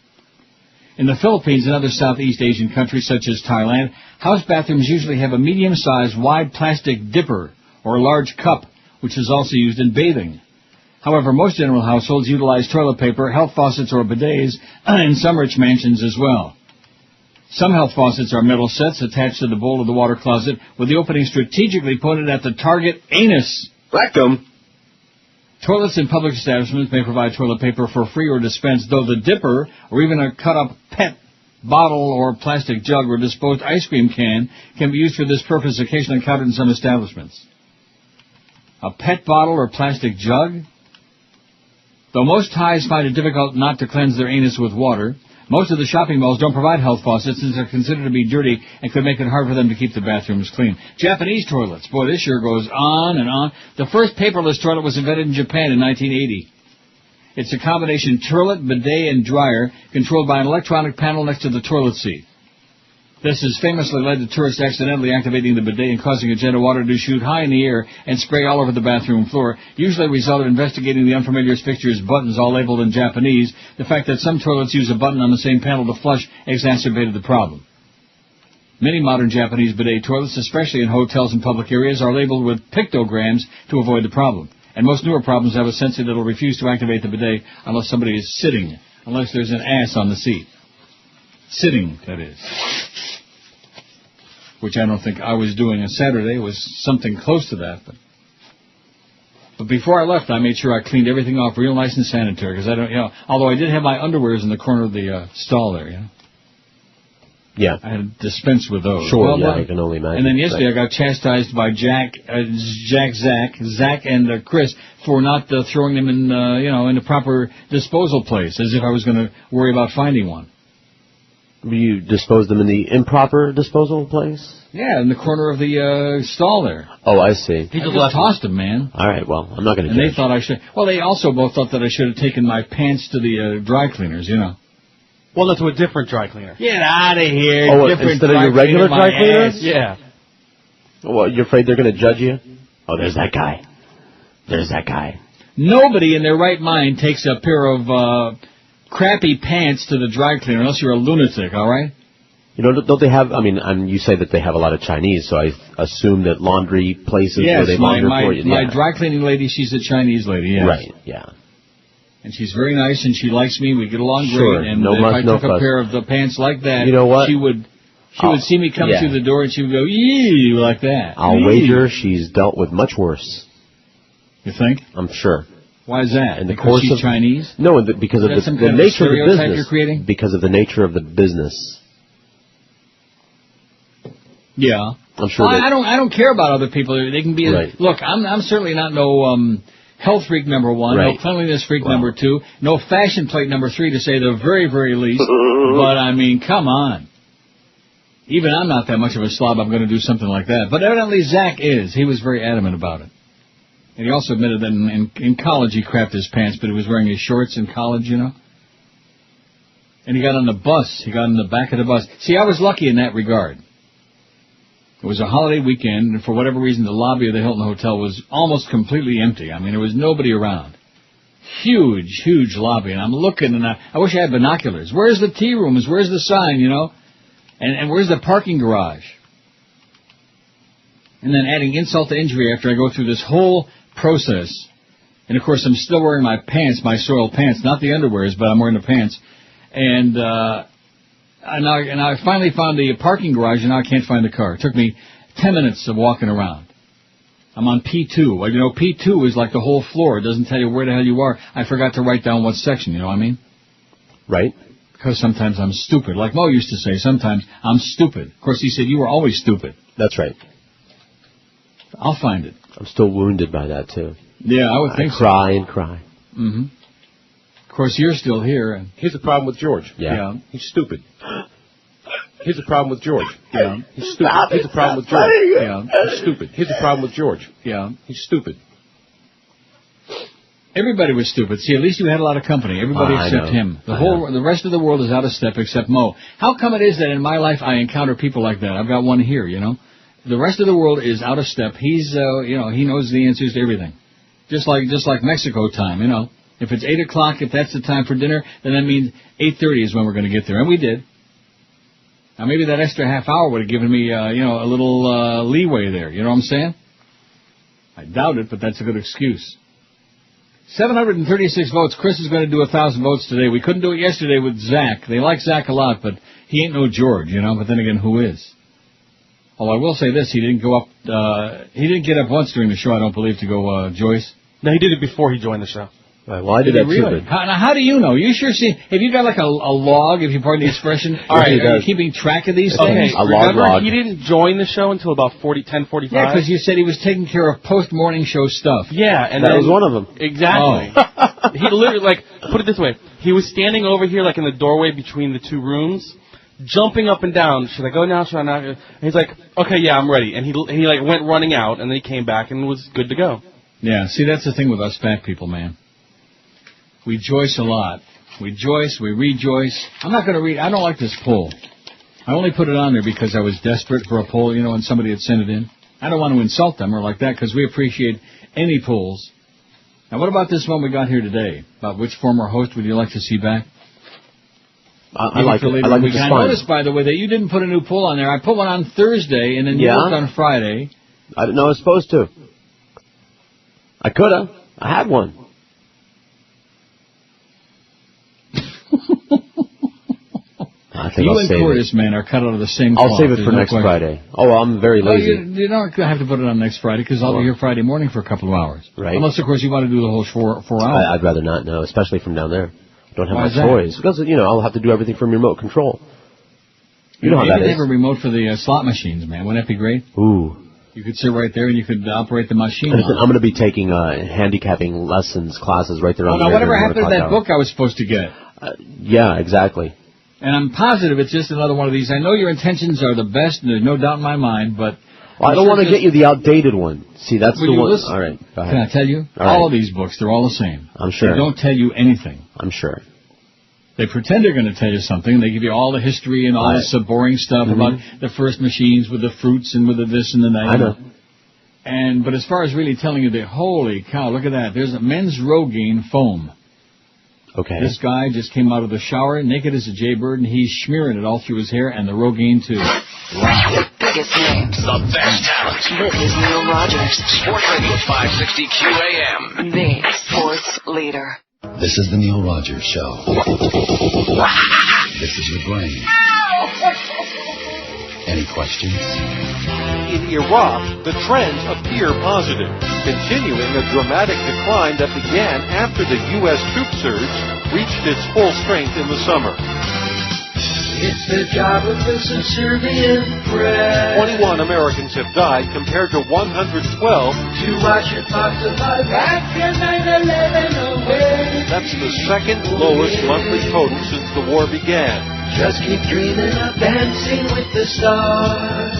In the Philippines and other Southeast Asian countries such as Thailand, house bathrooms usually have a medium-sized wide plastic dipper or a large cup, which is also used in bathing. However, most general households utilize toilet paper, health faucets, or bidets, in some rich mansions as well. Some health faucets are metal sets attached to the bowl of the water closet, with the opening strategically pointed at the target anus. Rectum. Toilets in public establishments may provide toilet paper for free or dispensed, though the dipper, or even a cut-up PET bottle or plastic jug or disposed ice cream can be used for this purpose, occasionally encountered in some establishments. A PET bottle or plastic jug? Though most Thais find it difficult not to cleanse their anus with water, most of the shopping malls don't provide health faucets since they're considered to be dirty and could make it hard for them to keep the bathrooms clean. Japanese toilets. Boy, this sure goes on and on. The first paperless toilet was invented in Japan in 1980. It's a combination toilet, bidet, and dryer controlled by an electronic panel next to the toilet seat. This has famously led to tourists accidentally activating the bidet and causing a jet of water to shoot high in the air and spray all over the bathroom floor. Usually a result of investigating the unfamiliar fixture's buttons, all labeled in Japanese. The fact that some toilets use a button on the same panel to flush exacerbated the problem. Many modern Japanese bidet toilets, especially in hotels and public areas, are labeled with pictograms to avoid the problem. And most newer problems have a sensor that will refuse to activate the bidet unless somebody is sitting, unless there's an ass on the seat. Sitting, that is. Which I don't think I was doing on Saturday. It was something close to that. But before I left, I made sure I cleaned everything off real nice and sanitary, because I don't, although I did have my underwears in the corner of the stall there, Yeah. I had to dispense with those. Sure, well, I can only imagine. And then yesterday I got chastised by Zach and Chris for not throwing them in, in the proper disposal place, as if I was going to worry about finding one. You disposed them in the improper disposal place? Yeah, in the corner of the stall there. Oh, I see. He just tossed them, man. All right, well, I'm not going to judge. And they thought I should. Well, they also both thought that I should have taken my pants to the dry cleaners, Well, that's to a different dry cleaner. Get out of here. Oh, different instead of your regular dry cleaner? Yeah. Well, you're afraid they're going to judge you? Oh, there's that guy. There's that guy. Nobody in their right mind takes a pair of crappy pants to the dry cleaner unless you're a lunatic, all right? Don't they have, you say that they have a lot of Chinese, so I assume that laundry places where they launder for you. My dry cleaning lady, she's a Chinese lady, yes. Right, yeah. And she's very nice, and she likes me. We get along Sure, great. And no if muss, I no took a fuss. pair of the pants like that, You know what? she would see me come yeah. through the door, and she would go, yee, like that. I'll Yee. wager she's dealt with much worse. You think? I'm sure. Why is that? In the Because course she's of Chinese? No, because of Is that some the kind of nature of the stereotype business. you're creating? Because of the nature of the business. Yeah. I'm sure. Well, I don't care about other people. They can be. Right. Look, I'm certainly not no health freak number one, Right. no cleanliness freak number two, no fashion plate number three, to say the very, very least. But I mean, come on. Even I'm not that much of a slob. I'm going to do something like that. But evidently Zach is. He was very adamant about it. And he also admitted that in college he crapped his pants, but he was wearing his shorts in college, you know. And he got on the bus. He got in the back of the bus. See, I was lucky in that regard. It was a holiday weekend, and for whatever reason, the lobby of the Hilton Hotel was almost completely empty. I mean, there was nobody around. Huge, huge lobby, and I'm looking, and I wish I had binoculars. Where's the tea rooms? Where's the sign, you know? And where's the parking garage? And then adding insult to injury after I go through this whole process. And, of course, I'm still wearing my pants, my soiled pants, not the underwears, but I'm wearing the pants. And I finally found the parking garage, and now I can't find the car. It took me 10 minutes of walking around. I'm on P2. Well, you know, P2 is like the whole floor. It doesn't tell you where the hell you are. I forgot to write down what section, you know what I mean? Right. Because sometimes I'm stupid. Like Mo used to say, sometimes I'm stupid. Of course, he said, you were always stupid. That's right. I'll find it. I'm still wounded by that, too. Yeah, I would think so. Cry and cry. Mm-hmm. Of course, you're still here. And here's the problem with George. Yeah. He's stupid. Here's the problem with George. Yeah. He's stupid. Here's the problem with George. Yeah. He's stupid. Here's the problem with George. Yeah. He's stupid. Everybody was stupid. See, at least you had a lot of company. Everybody except him. The rest of the world is out of step except Mo. How come it is that in my life I encounter people like that? I've got one here, you know. The rest of the world is out of step. He's, you know, he knows the answers to everything. Just like Mexico time, you know. If it's 8 o'clock, if that's the time for dinner, then that means 8:30 is when we're going to get there. And we did. Now, maybe that extra half hour would have given me, you know, a little leeway there. You know what I'm saying? I doubt it, but that's a good excuse. 736 votes. Chris is going to do 1,000 votes today. We couldn't do it yesterday with Zach. They like Zach a lot, but he ain't no George, you know. But then again, who is? Although I will say this, he didn't go up, he didn't get up once during the show, I don't believe, to go, Joyce. No, he did it before he joined the show. Right, well, I did that really? too. How do you know? You sure see, have you got like a log, if you pardon the expression? All right, are you keeping track of these okay, things? Remember, he didn't join the show until about 10:45. Yeah, because you said he was taking care of post-morning show stuff. Yeah, and that was one of them. Exactly. Oh. He literally, like, put it this way, he was standing over here, like, in the doorway between the two rooms, jumping up and down. Should I go now? Should I not? And he's like, okay, yeah, I'm ready. And he like went running out, and then he came back and was good to go. Yeah, see, that's the thing with us fat people, man. We joyce a lot. We joyce, we rejoice. I'm not going to read, I don't like this poll. I only put it on there because I was desperate for a poll, you know, and somebody had sent it in. I don't want to insult them or like that because we appreciate any polls. Now, what about this one we got here today? About which former host would you like to see back? I like it. I like it just fine. I noticed, by the way, that you didn't put a new poll on there. I put one on Thursday, and then you worked on Friday. I didn't know I was supposed to. I could have. I had one. I think you and Curtis, man, are cut out of the same cloth. I'll save it for next Friday. Oh, well, I'm very lazy. You don't have to put it on next Friday because I'll be here Friday morning for a couple of hours. Right. Unless, of course, you want to do the whole 4 hours. I'd rather not know, especially from down there. I don't have Why my is that? choice. Because, you know, I'll have to do everything from remote control. You know how that is. You have a remote for the slot machines, man. Wouldn't that be great? Ooh. You could sit right there and you could operate the machine. Listen, I'm going to be taking handicapping lessons, classes right there on the now, whatever happened to that book I was supposed to get? Yeah, exactly. And I'm positive it's just another one of these. I know your intentions are the best, and there's no doubt in my mind, but... Well, I don't want to get you the outdated one. See, that's the one. All right, go ahead. Can I tell you? All of these books, they're all the same. I'm sure. They don't tell you anything. I'm sure. They pretend they're going to tell you something. They give you all the history and all this boring stuff about the first machines with the fruits and with the this and the that. I know. But as far as really telling you the, holy cow, look at that. There's a men's Rogaine foam. Okay. This guy just came out of the shower, naked as a jaybird, and he's smearing it all through his hair and the Rogaine too. Wow. The biggest names. The best talent. This is Neil Rogers. Sports Radio 560 QAM. The sports leader. This is the Neil Rogers Show. This is your brain. Any questions? In Iraq, the trends appear positive, continuing a dramatic decline that began after the U.S. troop surge reached its full strength in the summer. It's the job of the subservient press. 21 Americans have died compared to 112. To watch it talk about back in 9/11 away. That's the second lowest monthly total since the war began. Just keep dreaming of dancing with the stars.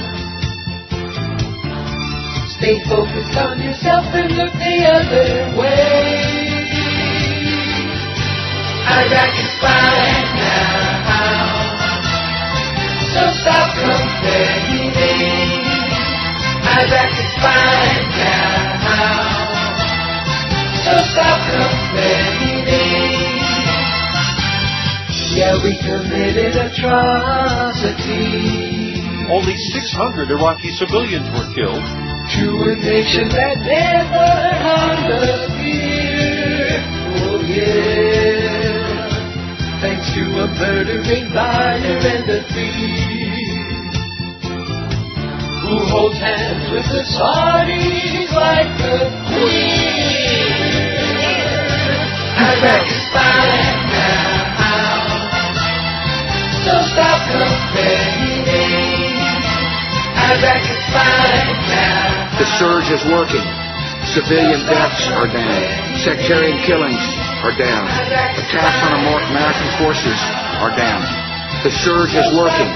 Stay focused on yourself and look the other way. Iraq is fine now, so stop complaining. Iraq is fine now, so stop complaining. Yeah, we committed atrocity. Only 600 Iraqi civilians were killed. To a nation that never harmed us here. Oh yeah. Thanks to a murdering liar and a thief who holds hands with the Saudis like a queen. Iraq is fine now, so stop complaining. Iraq is fine now. The surge is working. Civilian deaths are down. Sectarian killings are down. Attacks on American forces are down. The surge is working.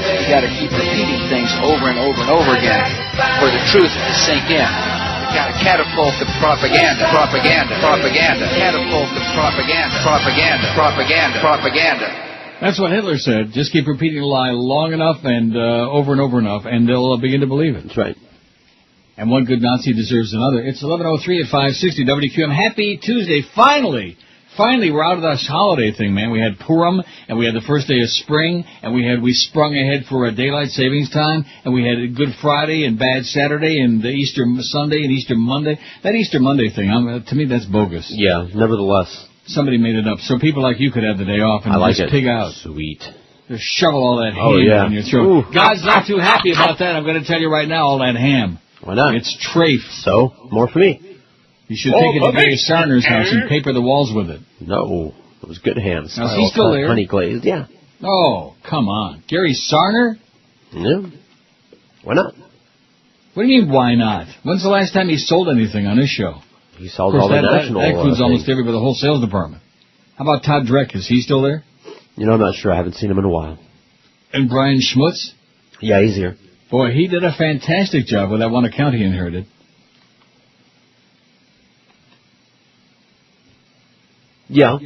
You got to keep repeating things over and over and over again for the truth to sink in. You got to catapult the propaganda, propaganda, propaganda, catapult the propaganda, propaganda, propaganda, propaganda. That's what Hitler said. Just keep repeating a lie long enough and over and over enough, and they'll begin to believe it. That's right. And one good Nazi deserves another. It's 11:03 at 560 WQM. Happy Tuesday. Finally, we're out of this holiday thing, man. We had Purim, and we had the first day of spring, and we sprung ahead for a daylight savings time, and we had Good Friday and Bad Saturday and the Easter Sunday and Easter Monday. That Easter Monday thing, to me, that's bogus. Yeah, nevertheless. Somebody made it up so people like you could have the day off and just pig out. Sweet. Just shovel all that ham down your throat. Ooh. God's not too happy about that. I'm going to tell you right now, all that ham. Why not? It's trafe. So, more for me. You should take it to Gary Sarner's house and paper the walls with it. No, it was good ham. Now, is he still there? Honey glazed, yeah. Oh, come on. Gary Sarner? Yeah. Why not? What do you mean, why not? When's the last time he sold anything on his show? He sold all the national... That includes almost everybody, the whole sales department. How about Todd Dreck? Is he still there? You know, I'm not sure. I haven't seen him in a while. And Brian Schmutz? Yeah, he's here. Boy, he did a fantastic job with that one account he inherited. Yeah.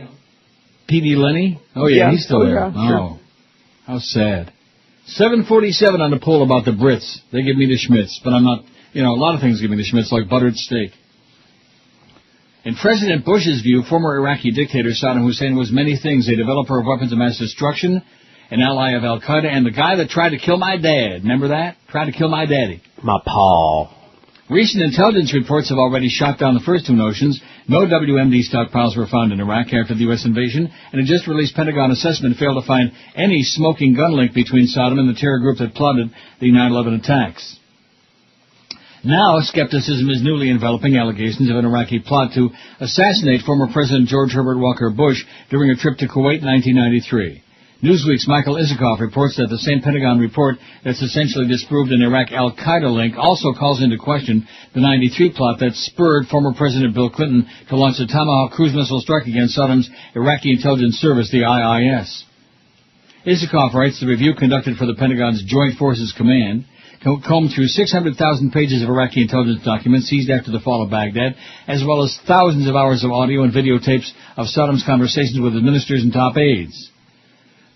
P.D. Lenny? Oh, yeah, he's still there. Yeah, sure. Oh, how sad. 747 on the poll about the Brits. They give me the Schmitz, but I'm not... You know, a lot of things give me the Schmitz, like buttered steak. In President Bush's view, former Iraqi dictator Saddam Hussein was many things: a developer of weapons of mass destruction, an ally of Al-Qaeda, and the guy that tried to kill my dad. Remember that? Tried to kill my daddy. My paw. Recent intelligence reports have already shot down the first two notions. No WMD stockpiles were found in Iraq after the U.S. invasion, and a just-released Pentagon assessment failed to find any smoking gun link between Saddam and the terror group that plotted the 9/11 attacks. Now, skepticism is newly enveloping allegations of an Iraqi plot to assassinate former President George Herbert Walker Bush during a trip to Kuwait in 1993. Newsweek's Michael Isikoff reports that the same Pentagon report that's essentially disproved an Iraq al-Qaeda link also calls into question the 93 plot that spurred former President Bill Clinton to launch the Tomahawk cruise missile strike against Saddam's Iraqi intelligence service, the IIS. Isikoff writes the review conducted for the Pentagon's Joint Forces Command combed through 600,000 pages of Iraqi intelligence documents seized after the fall of Baghdad, as well as thousands of hours of audio and videotapes of Saddam's conversations with his ministers and top aides.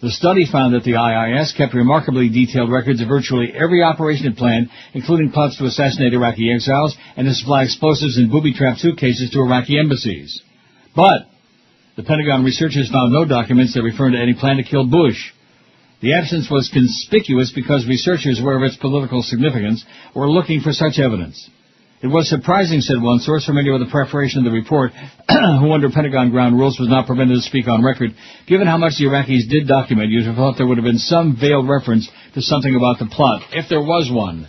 The study found that the IIS kept remarkably detailed records of virtually every operation it planned, including plots to assassinate Iraqi exiles and to supply explosives and booby-trapped suitcases to Iraqi embassies. But the Pentagon researchers found no documents that referred to any plan to kill Bush. The absence was conspicuous because researchers, aware of its political significance, were looking for such evidence. It was surprising, said one source familiar with the preparation of the report, who under Pentagon ground rules was not permitted to speak on record. Given how much the Iraqis did document, you'd have thought there would have been some veiled reference to something about the plot, if there was one.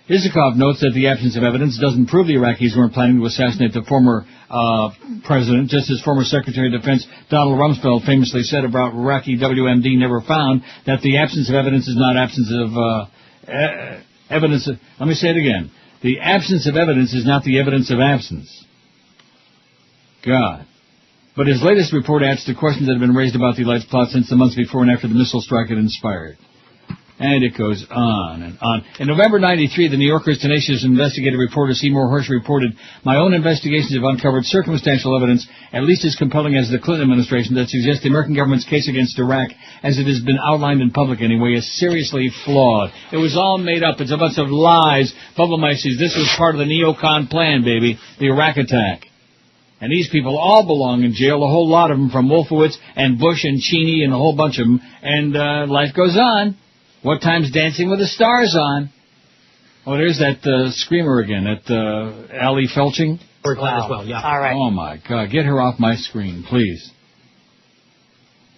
Isikoff notes that the absence of evidence doesn't prove the Iraqis weren't planning to assassinate the former president, just as former Secretary of Defense Donald Rumsfeld famously said about Iraqi WMD never found that the absence of evidence is not absence of evidence. Let me say it again. The absence of evidence is not the evidence of absence. God. But his latest report adds to questions that have been raised about the alleged plot since the months before and after the missile strike had inspired. And it goes on and on. In November '93, the New Yorker's tenacious investigative reporter Seymour Hersh reported, "My own investigations have uncovered circumstantial evidence, at least as compelling as the Clinton administration, that suggests the American government's case against Iraq, as it has been outlined in public anyway, is seriously flawed. It was all made up. It's a bunch of lies." Bubba Mike says this was part of the neocon plan, baby, the Iraq attack. And these people all belong in jail, a whole lot of them, from Wolfowitz and Bush and Cheney and a whole bunch of them. And life goes on. What time's Dancing with the Stars on? Oh, there's that screamer again, that Allie Felching. We're glad as well, yeah. All right. Oh, my God. Get her off my screen, please.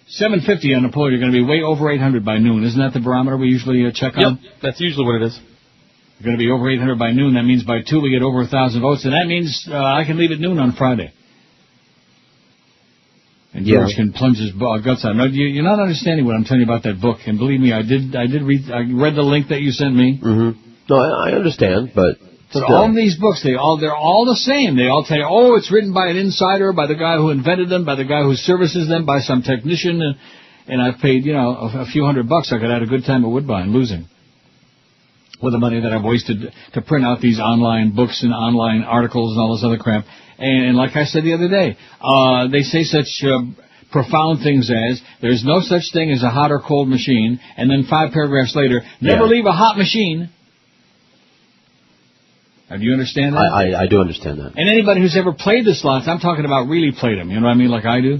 750 on the poll. You're going to be way over 800 by noon. Isn't that the barometer we usually check on? Yep, that's usually what it is. You're going to be over 800 by noon. That means by 2 we get over 1,000 votes, and that means I can leave at noon on Friday. And George can plunge his guts out. No, you're not understanding what I'm telling you about that book. And believe me, I read the link that you sent me. Mm-hmm. No, I understand, but all of these books, they're all the same. They all tell you, oh, it's written by an insider, by the guy who invented them, by the guy who services them, by some technician, and I've paid, a few $100. I could have had a good time at Woodbine losing with the money that I've wasted to print out these online books and online articles and all this other crap. And like I said the other day, they say such profound things as, there's no such thing as a hot or cold machine, and then 5 paragraphs later, never leave a hot machine. Do you understand that? I do understand that. And anybody who's ever played the slots, I'm talking about really played them, you know what I mean, like I do,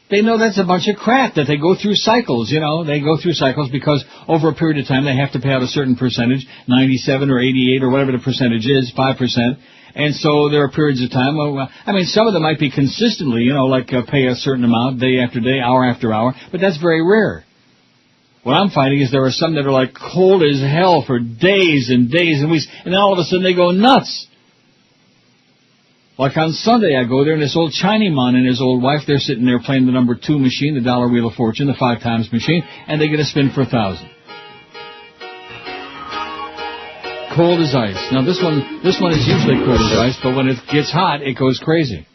they know that's a bunch of crap, that they go through cycles, they go through cycles because over a period of time they have to pay out a certain percentage, 97 or 88 or whatever the percentage is, 5%. And so there are periods of time, some of them might be consistently, pay a certain amount day after day, hour after hour, but that's very rare. What I'm finding is there are some that are like cold as hell for days and days and weeks, and then all of a sudden they go nuts. Like on Sunday I go there and this old Chinaman and his old wife, they're sitting there playing the number 2 machine, the dollar wheel of fortune, the 5 times machine, and they get a spin for 1,000. Cold as ice. Now this one is usually cold as ice, but when it gets hot, it goes crazy.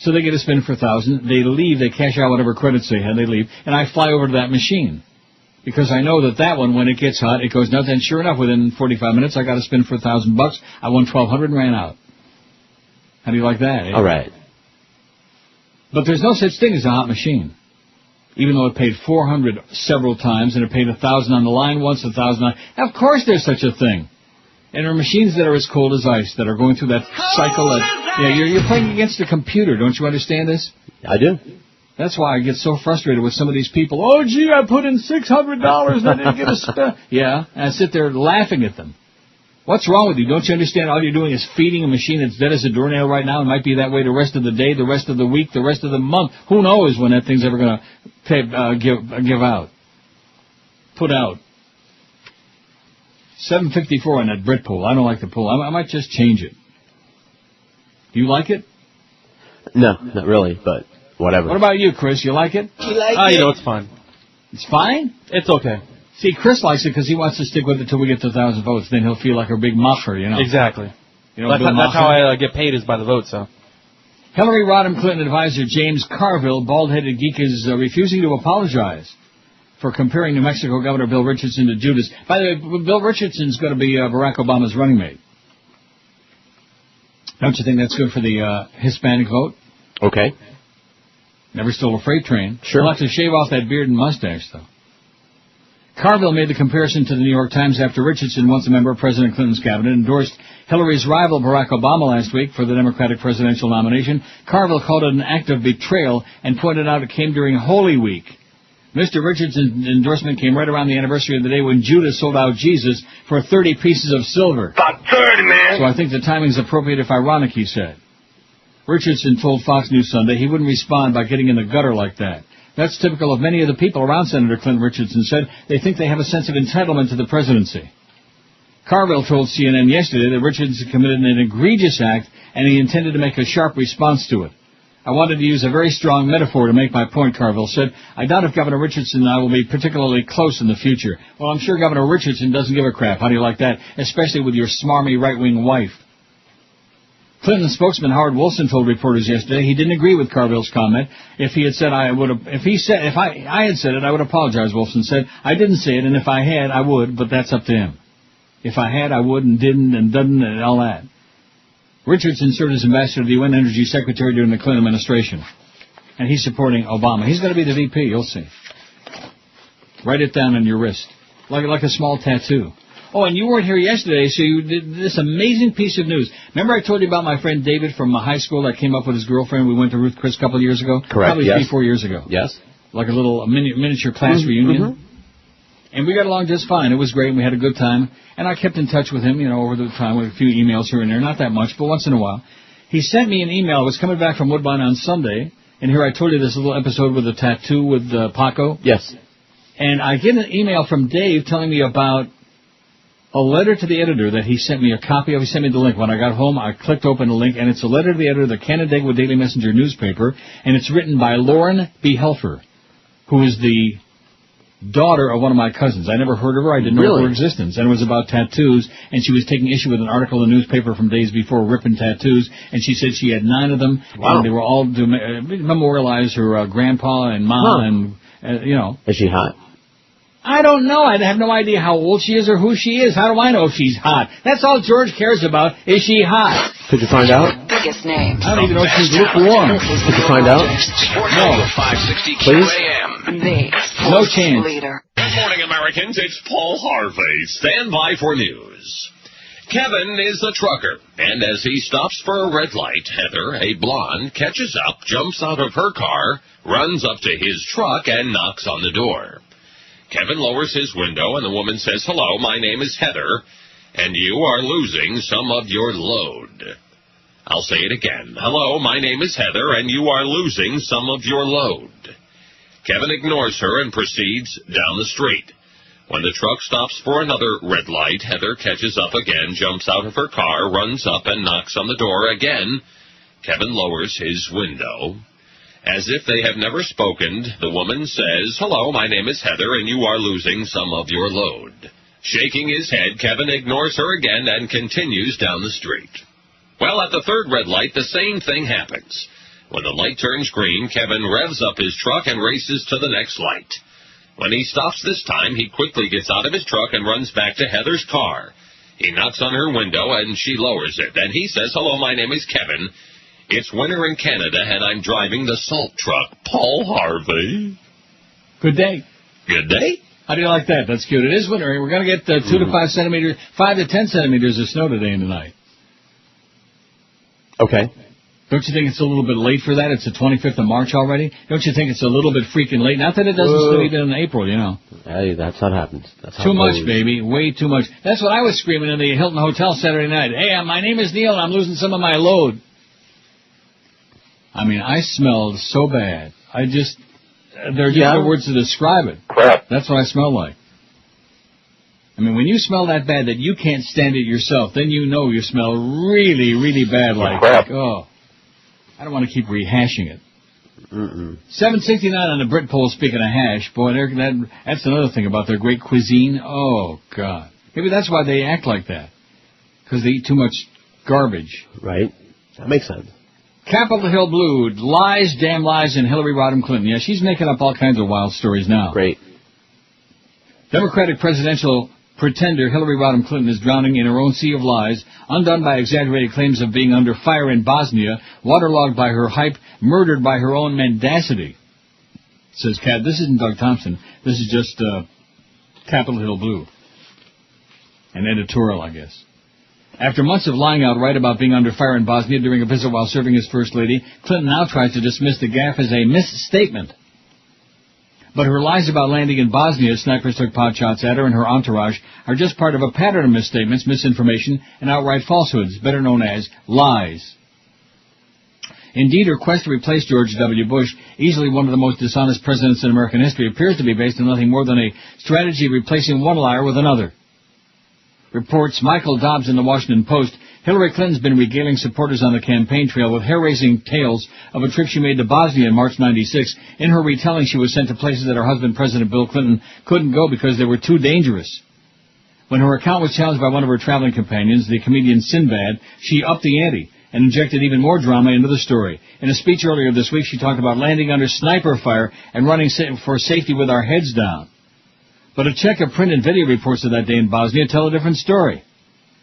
So they get a spin for 1,000. They leave. They cash out whatever credits they had. They leave, and I fly over to that machine because I know that one, when it gets hot, it goes nuts. And sure enough, within 45 minutes, I got a spin for $1,000. I won 1,200 and ran out. How do you like that? Eh? All right. But there's no such thing as a hot machine. Even though it paid 400 several times and it paid 1,000 on the line once, 1,000 on. Of course, there's such a thing. And there are machines that are as cold as ice, that are going through that cycle. You're playing against the computer. Don't you understand this? I do. That's why I get so frustrated with some of these people. Oh, gee, I put in $600 and I didn't get a spin. Yeah, and I sit there laughing at them. What's wrong with you? Don't you understand all you're doing is feeding a machine that's dead as a doornail right now? It might be that way the rest of the day, the rest of the week, the rest of the month. Who knows when that thing's ever going to give out. Put out. 754 on that Brit poll. I don't like the poll. I might just change it. Do you like it? No, not really, but whatever. What about you, Chris? You like it? You like it? It's fine. It's fine? It's okay. See, Chris likes it because he wants to stick with it till we get to 1,000 votes. Then he'll feel like a big mocker, Exactly. That's how I get paid, is by the vote, so. Hillary Rodham Clinton advisor James Carville, bald-headed geek, is refusing to apologize for comparing New Mexico Governor Bill Richardson to Judas. By the way, Bill Richardson's going to be Barack Obama's running mate. Don't you think that's good for the Hispanic vote? Okay. Never stole a freight train. Sure. He'll have to shave off that beard and mustache, though. Carville made the comparison to the New York Times after Richardson, once a member of President Clinton's cabinet, endorsed Hillary's rival Barack Obama last week for the Democratic presidential nomination. Carville called it an act of betrayal and pointed out it came during Holy Week. Mr. Richardson's endorsement came right around the anniversary of the day when Judas sold out Jesus for 30 pieces of silver. About 30, man. So I think the timing's appropriate if ironic, he said. Richardson told Fox News Sunday he wouldn't respond by getting in the gutter like that. That's typical of many of the people around Senator Clinton, Richardson said. They think they have a sense of entitlement to the presidency. Carville told CNN yesterday that Richardson committed an egregious act and he intended to make a sharp response to it. I wanted to use a very strong metaphor to make my point, Carville said. I doubt if Governor Richardson and I will be particularly close in the future. Well, I'm sure Governor Richardson doesn't give a crap. How do you like that? Especially with your smarmy right-wing wife. Clinton spokesman Howard Wolfson told reporters yesterday he didn't agree with Carville's comment. If he had said I had said it, I would apologize, Wolfson said. I didn't say it, and if I had, I would, but that's up to him. If I had, I would, and didn't, and doesn't, and all that. Richardson served as ambassador to the UN Energy Secretary during the Clinton administration. And he's supporting Obama. He's going to be the VP, you'll see. Write it down on your wrist. Like a small tattoo. Oh, and you weren't here yesterday, so you did this amazing piece of news. Remember I told you about my friend David from high school that came up with his girlfriend? We went to Ruth Chris a couple of years ago? Correct, Probably yes. 3-4 years ago. Yes. Like a little miniature class reunion. And we got along just fine. It was great, and we had a good time. And I kept in touch with him, over the time with a few emails here and there. Not that much, but once in a while. He sent me an email. I was coming back from Woodbine on Sunday, and here I told you this little episode with the tattoo with Paco. Yes. And I get an email from Dave telling me about a letter to the editor that he sent me a copy of. He sent me the link. When I got home, I clicked open the link, and it's a letter to the editor of the Canandaigua Daily Messenger newspaper, and it's written by Lauren B. Helfer, who is the daughter of one of my cousins. I never heard of her. I didn't know of her existence. And it was about tattoos, and she was taking issue with an article in the newspaper from days before ripping tattoos, and she said she had 9 of them, and they were all to memorialize her grandpa and mom, and, Is she hot? I don't know. I have no idea how old she is or who she is. How do I know if she's hot? That's all George cares about. Is she hot? Could you find out? Biggest names. I don't even know if she's lukewarm. Could you find out? No. 560 Please? QAM. No chance. Good morning, Americans. It's Paul Harvey. Stand by for news. Kevin is a trucker, and as he stops for a red light, Heather, a blonde, catches up, jumps out of her car, runs up to his truck, and knocks on the door. Kevin lowers his window, and the woman says, "Hello, my name is Heather, and you are losing some of your load." I'll say it again. "Hello, my name is Heather, and you are losing some of your load." Kevin ignores her and proceeds down the street. When the truck stops for another red light, Heather catches up again, jumps out of her car, runs up, and knocks on the door again. Kevin lowers his window. As if they have never spoken, the woman says, "Hello, my name is Heather, and you are losing some of your load." Shaking his head, Kevin ignores her again and continues down the street. Well, at the third red light, the same thing happens. When the light turns green, Kevin revs up his truck and races to the next light. When he stops this time, he quickly gets out of his truck and runs back to Heather's car. He knocks on her window, and she lowers it. And he says, "Hello, my name is Kevin. It's winter in Canada, and I'm driving the salt truck. Paul Harvey." Good day. Good day. How do you like that? That's cute. It is winter. We're going to get 2 to 5 centimeters, 5 to 10 centimeters of snow today and tonight. Okay. Don't you think it's a little bit late for that? It's the 25th of March already. Don't you think it's a little bit freaking late? Not that it doesn't snow even in April, Hey, that's what happens. That's how too it much, goes. baby. Way too much. That's what I was screaming in the Hilton Hotel Saturday night. "Hey, my name is Neil, and I'm losing some of my load." I mean, I smelled so bad. There are just no words to describe it. Crap. That's what I smell like. I mean, when you smell that bad that you can't stand it yourself, then you know you smell really, really bad. Like, oh, I don't want to keep rehashing it. 769 on the Brit poll, speaking of hash. Boy, that's another thing about their great cuisine. Oh, God. Maybe that's why they act like that. Because they eat too much garbage. Right. That makes sense. Capitol Hill Blue, lies, damn lies, and Hillary Rodham Clinton. Yeah, she's making up all kinds of wild stories now. Great. Democratic presidential pretender Hillary Rodham Clinton is drowning in her own sea of lies, undone by exaggerated claims of being under fire in Bosnia, waterlogged by her hype, murdered by her own mendacity. Says Cat. This isn't Doug Thompson. This is just Capitol Hill Blue. An editorial, I guess. After months of lying outright about being under fire in Bosnia during a visit while serving as First Lady, Clinton now tries to dismiss the gaffe as a misstatement. But her lies about landing in Bosnia, snipers took pot shots at her and her entourage, are just part of a pattern of misstatements, misinformation, and outright falsehoods, better known as lies. Indeed, her quest to replace George W. Bush, easily one of the most dishonest presidents in American history, appears to be based on nothing more than a strategy of replacing one liar with another. Reports Michael Dobbs in the Washington Post, Hillary Clinton's been regaling supporters on the campaign trail with hair-raising tales of a trip she made to Bosnia in March '96. In her retelling, she was sent to places that her husband, President Bill Clinton, couldn't go because they were too dangerous. When her account was challenged by one of her traveling companions, the comedian Sinbad, she upped the ante and injected even more drama into the story. In a speech earlier this week, she talked about landing under sniper fire and running for safety with our heads down. But a check of print and video reports of that day in Bosnia tell a different story.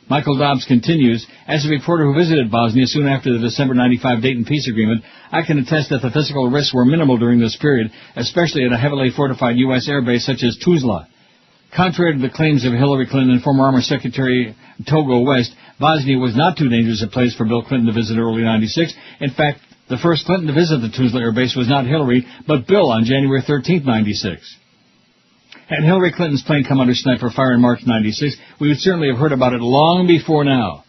Michael Dobbs continues, as a reporter who visited Bosnia soon after the December 95 Dayton Peace Agreement, I can attest that the physical risks were minimal during this period, especially at a heavily fortified U.S. air base such as Tuzla. Contrary to the claims of Hillary Clinton and former Army Secretary Togo West, Bosnia was not too dangerous a place for Bill Clinton to visit early '96. In fact, the first Clinton to visit the Tuzla air base was not Hillary, but Bill on January 13, '96. Had Hillary Clinton's plane come under sniper fire in March '96, we would certainly have heard about it long before now.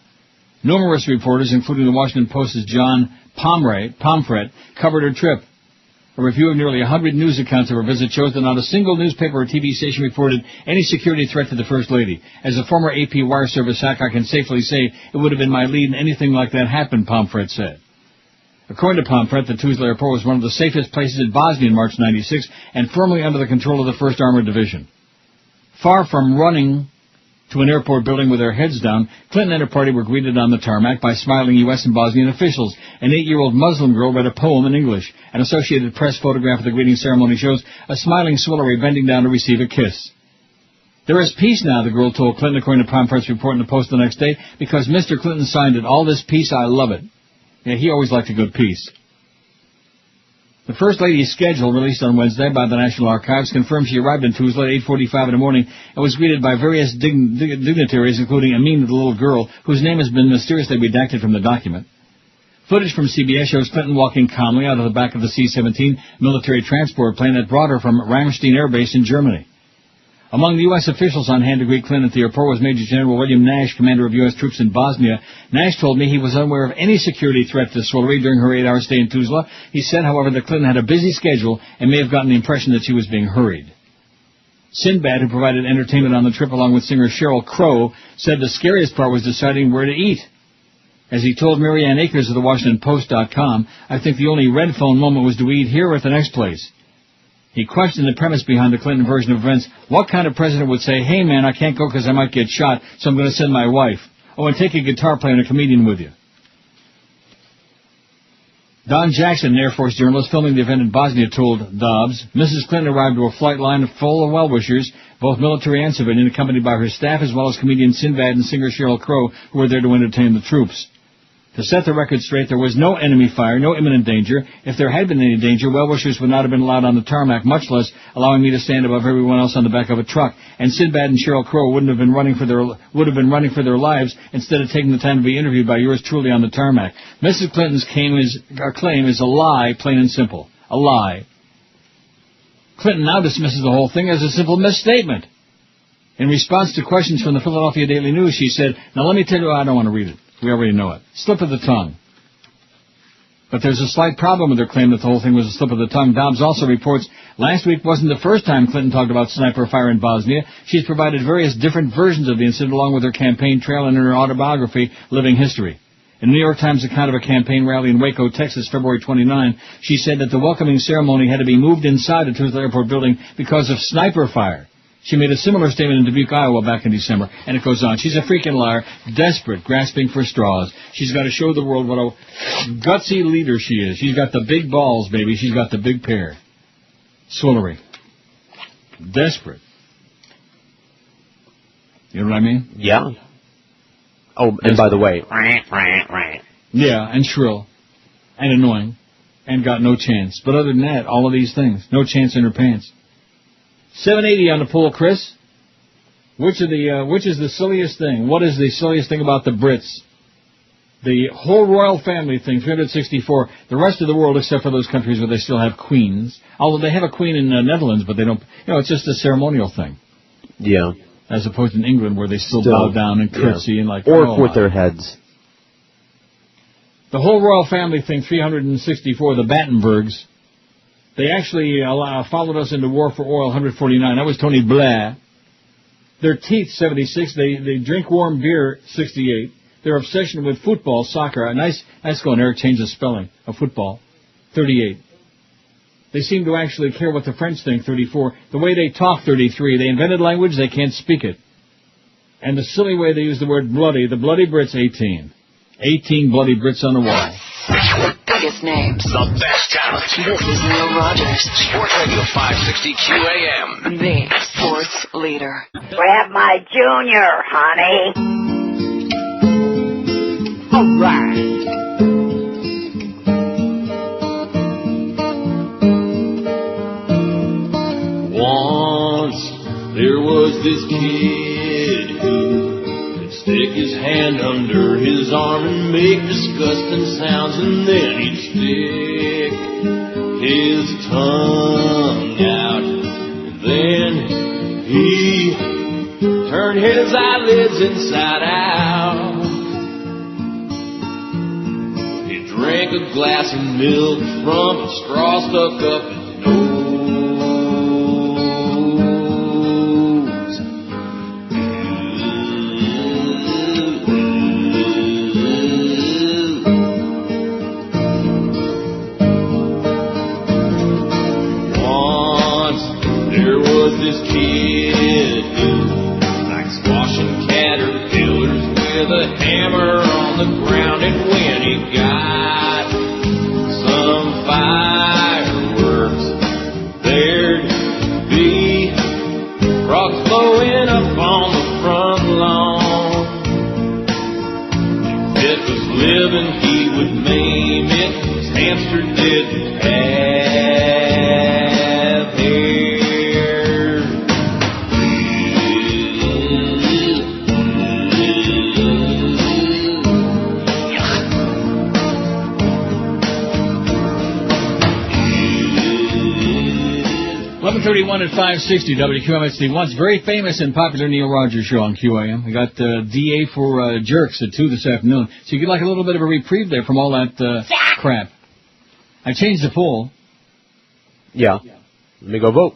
Numerous reporters, including the Washington Post's John Pomfret, covered her trip. A review of nearly 100 news accounts of her visit shows that not a single newspaper or TV station reported any security threat to the First Lady. As a former AP wire service hack, I can safely say it would have been my lead and anything like that happened, Pomfret said. According to Pomfret, the Tuzla airport was one of the safest places in Bosnia in March '96 and firmly under the control of the 1st Armored Division. Far from running to an airport building with their heads down, Clinton and her party were greeted on the tarmac by smiling U.S. and Bosnian officials. An 8-year-old Muslim girl read a poem in English. An Associated Press photograph of the greeting ceremony shows a smiling Swillery bending down to receive a kiss. There is peace now, the girl told Clinton, according to Pomfret's report in the Post the next day, because Mr. Clinton signed it. All this peace, I love it. Yeah, he always liked a good peace. The First Lady's schedule, released on Wednesday by the National Archives, confirms she arrived in Tuzla at 8:45 in the morning and was greeted by various dignitaries, including Amin, the little girl, whose name has been mysteriously redacted from the document. Footage from CBS shows Clinton walking calmly out of the back of the C-17 military transport plane that brought her from Ramstein Air Base in Germany. Among the U.S. officials on hand to greet Clinton at the airport was Major General William Nash, commander of U.S. troops in Bosnia. Nash told me he was unaware of any security threat to Swillery during her 8-hour stay in Tuzla. He said, however, that Clinton had a busy schedule and may have gotten the impression that she was being hurried. Sinbad, who provided entertainment on the trip along with singer Sheryl Crow, said the scariest part was deciding where to eat. As he told Marianne Akers of the WashingtonPost.com, I think the only red phone moment was to eat here or at the next place. He questioned the premise behind the Clinton version of events. What kind of president would say, hey man, I can't go because I might get shot, so I'm going to send my wife. Oh, and take a guitar player and a comedian with you. Don Jackson, an Air Force journalist filming the event in Bosnia, told Dobbs, Mrs. Clinton arrived to a flight line full of well-wishers, both military and civilian, accompanied by her staff as well as comedian Sinbad and singer Sheryl Crow, who were there to entertain the troops. To set the record straight, there was no enemy fire, no imminent danger. If there had been any danger, well-wishers would not have been allowed on the tarmac, much less allowing me to stand above everyone else on the back of a truck. And Sinbad and Sheryl Crow would have been running for their lives instead of taking the time to be interviewed by yours truly on the tarmac. Mrs. Clinton's claim is a lie, plain and simple. A lie. Clinton now dismisses the whole thing as a simple misstatement. In response to questions from the Philadelphia Daily News, she said, now let me tell you, I don't want to read it. We already know it. Slip of the tongue. But there's a slight problem with her claim that the whole thing was a slip of the tongue. Dobbs also reports last week wasn't the first time Clinton talked about sniper fire in Bosnia. She's provided various different versions of the incident along with her campaign trail and in her autobiography, Living History. In a New York Times account of a campaign rally in Waco, Texas, February 29, she said that the welcoming ceremony had to be moved inside the Tuzla Airport building because of sniper fire. She made a similar statement in Dubuque, Iowa back in December, and it goes on. She's a freaking liar, desperate, grasping for straws. She's got to show the world what a gutsy leader she is. She's got the big balls, baby. She's got the big pair. Swillery. Desperate. You know what I mean? Yeah. Oh, and by the way. Yeah, and shrill, and annoying, and got no chance. But other than that, all of these things, no chance in her pants. 780 on the poll, Chris. Which is the silliest thing? What is the silliest thing about the Brits? The whole royal family thing, 364. The rest of the world, except for those countries where they still have queens. Although they have a queen in the Netherlands, but they don't, it's just a ceremonial thing. Yeah. As opposed to in England where they still bow down and curtsy and like... Or with their heads. The whole royal family thing, 364, the Battenbergs. They actually followed us into war for oil, 149. That was Tony Blair. Their teeth, 76. They drink warm beer, 68. Their obsession with football, soccer, nice going, Eric, change the spelling of football, 38. They seem to actually care what the French think, 34. The way they talk, 33. They invented language, they can't speak it. And the silly way they use the word bloody, the bloody Brits, 18. 18 bloody Brits on the wall. The biggest names. The best talent. This is Neil Rogers. Sports Radio 560 QAM. The sports leader. Grab my junior, honey. All right. Once there was this kid who could stick his hand under his arm and make disgusting sounds, and then he'd stick his tongue out. Then he turned his eyelids inside out. He drank a glass of milk from a straw stuck up his nose. This kid who likes squashing caterpillars with a hammer on the ground, and when he got some fireworks, there'd be frogs blowing up on the front lawn. If it was living, he would maim it. His hamster didn't have hair. .31 at 560 WQAM. It's the once very famous and popular Neil Rogers show on QAM. We got DA for Jerks at 2 this afternoon. So you get like a little bit of a reprieve there from all that crap. I changed the poll. Yeah. Let me go vote.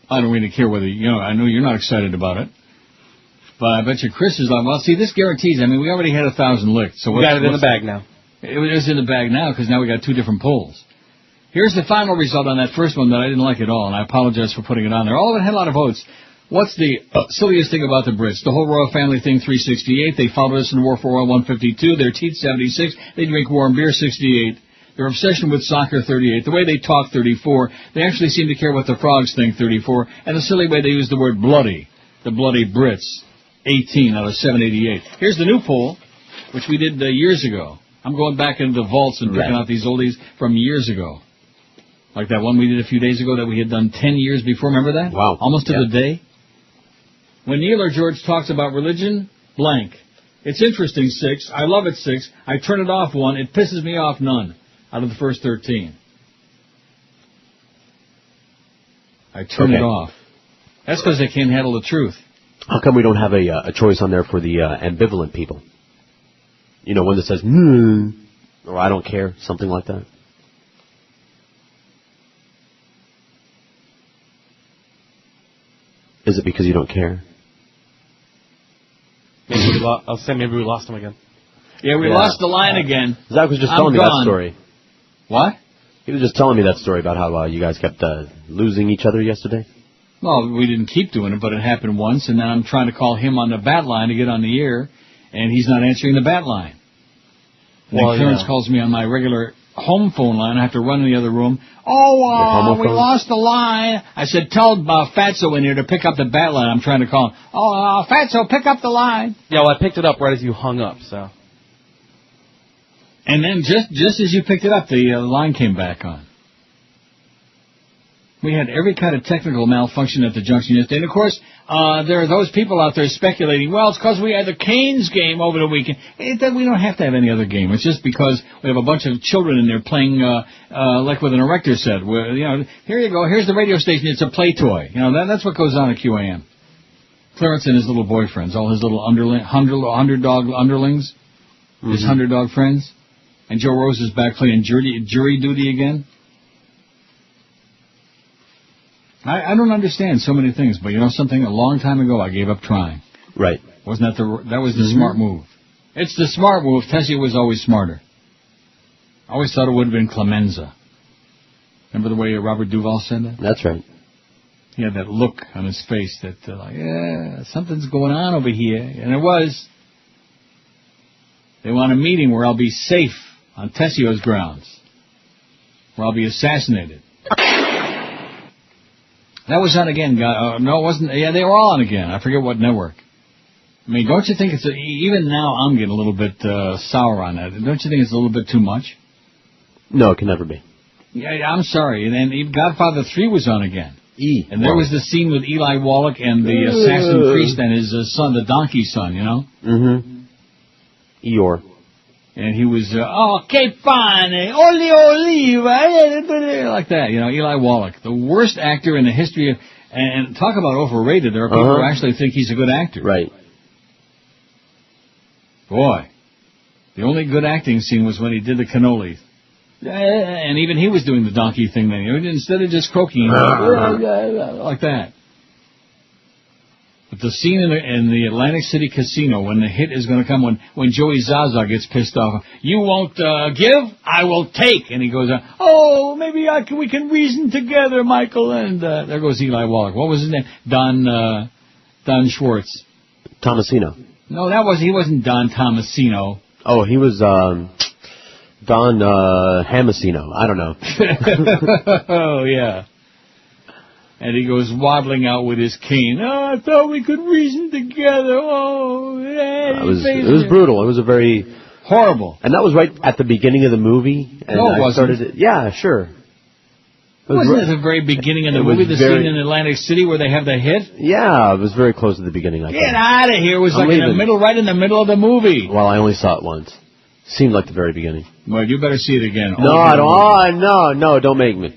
I don't really care whether, I know you're not excited about it. But I bet you Chris is like, well, see, this guarantees, we already had 1,000 licked. So we got it in the bag now. It is in the bag now because now we got 2 different polls. Here's the final result on that first one that I didn't like at all, and I apologize for putting it on there. All of it had a lot of votes. What's the silliest thing about the Brits? The whole royal family thing, 368. They followed us in war for oil, 152. Their teeth, 76. They drink warm beer, 68. Their obsession with soccer, 38. The way they talk, 34. They actually seem to care what the frogs think, 34. And the silly way they use the word bloody, the bloody Brits, 18 out of 788. Here's the new poll, which we did years ago. I'm going back into the vaults and picking out these oldies from years ago. Like that one we did a few days ago that we had done 10 years before. Remember that? Wow. Almost to the day. When Neil or George talks about religion, blank. It's interesting, 6. I love it, 6. I turn it off, 1. It pisses me off, none. Out of the first 13. I turn it off. That's because they can't handle the truth. How come we don't have a choice on there for the ambivalent people? One that says, or I don't care, something like that. Is it because you don't care? Maybe we lost him again. Yeah, we lost the line again. Zach was just telling me that story. What? He was just telling me that story about how you guys kept losing each other yesterday. Well, we didn't keep doing it, but it happened once, and then I'm trying to call him on the bat line to get on the air, and he's not answering the bat line. And then Clarence calls me on my regular home phone line. I have to run in the other room. We lost the line. I said, tell Fatso in here to pick up the bat line. I'm trying to call him. Fatso, pick up the line. Yeah, well, I picked it up right as you hung up, so. And then just as you picked it up, the line came back on. We had every kind of technical malfunction at the junction yesterday. And, of course, there are those people out there speculating, well, it's because we had the Canes game over the weekend. We don't have to have any other game. It's just because we have a bunch of children in there playing like with an erector set. Where, here you go. Here's the radio station. It's a play toy. That's what goes on at QAM. Clarence and his little boyfriends, all his little underdog underlings, his 100-dog friends. And Joe Rose is back playing jury duty again. I don't understand so many things, but something? A long time ago, I gave up trying. Right. Wasn't that was the smart move? It's the smart move. Tessie was always smarter. I always thought it would have been Clemenza. Remember the way Robert Duvall said that? That's right. He had that look on his face that, something's going on over here. And it was. They want a meeting where I'll be safe on Tessio's grounds, where I'll be assassinated. That was on again. No, it wasn't. Yeah, they were all on again. I forget what network. I mean, don't you think it's even now? I'm getting a little bit sour on that. Don't you think it's a little bit too much? No, it can never be. Yeah, I'm sorry. And then even Godfather 3 was on again. And there was the scene with Eli Wallach and the assassin priest and his son, the donkey son, you know? Mm-hmm. Eeyore. And he was, che pane, oli oliva, like that, you know, Eli Wallach. The worst actor in the history of, and talk about overrated, there are people who actually think he's a good actor. Right. Boy, the only good acting scene was when he did the cannoli. And even he was doing the donkey thing then. Instead of just croaking, like that. But the scene in the Atlantic City Casino, when the hit is going to come, when Joey Zaza gets pissed off, you won't give, I will take. And he goes, maybe we can reason together, Michael. And there goes Eli Wallach. What was his name? Don Schwartz. Tomasino. No, he wasn't Don Tomasino. Oh, he was Don Hamasino. I don't know. Oh, yeah. And he goes waddling out with his cane. I thought we could reason together. It was brutal. It was a very... Horrible. And that was right at the beginning of the movie. And no, it wasn't. Yeah, sure. Wasn't it the very beginning of the movie, the scene in Atlantic City where they have the hit? Yeah, it was very close to the beginning, I think. Get out of here. It was right in the middle of the movie. Well, I only saw it once. Seemed like the very beginning. Well, you better see it again. No, I don't. No, don't make me.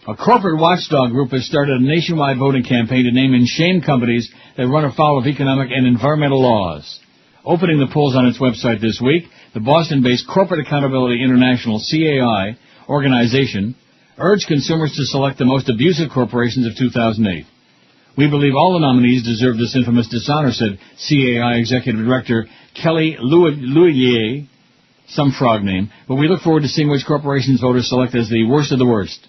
A corporate watchdog group has started a nationwide voting campaign to name and shame companies that run afoul of economic and environmental laws. Opening the polls on its website this week, the Boston-based Corporate Accountability International, CAI, organization urged consumers to select the most abusive corporations of 2008. We believe all the nominees deserve this infamous dishonor, said CAI Executive Director Kelly Louillier, some frog name, but we look forward to seeing which corporations voters select as the worst of the worst.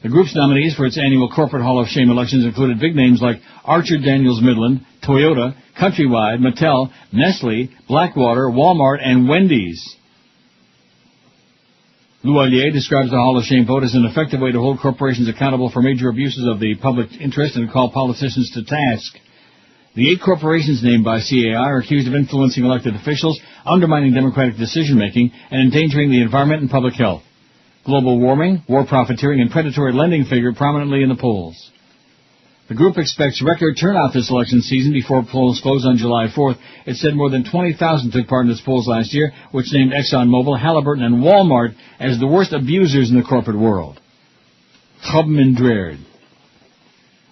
The group's nominees for its annual Corporate Hall of Shame elections included big names like Archer Daniels Midland, Toyota, Countrywide, Mattel, Nestle, Blackwater, Walmart, and Wendy's. Louallier describes the Hall of Shame vote as an effective way to hold corporations accountable for major abuses of the public interest and call politicians to task. The 8 corporations named by CAI are accused of influencing elected officials, undermining democratic decision-making, and endangering the environment and public health. Global warming, war profiteering, and predatory lending figure prominently in the polls. The group expects record turnout this election season before polls close on July 4th. It said more than 20,000 took part in its polls last year, which named ExxonMobil, Halliburton, and Walmart as the worst abusers in the corporate world.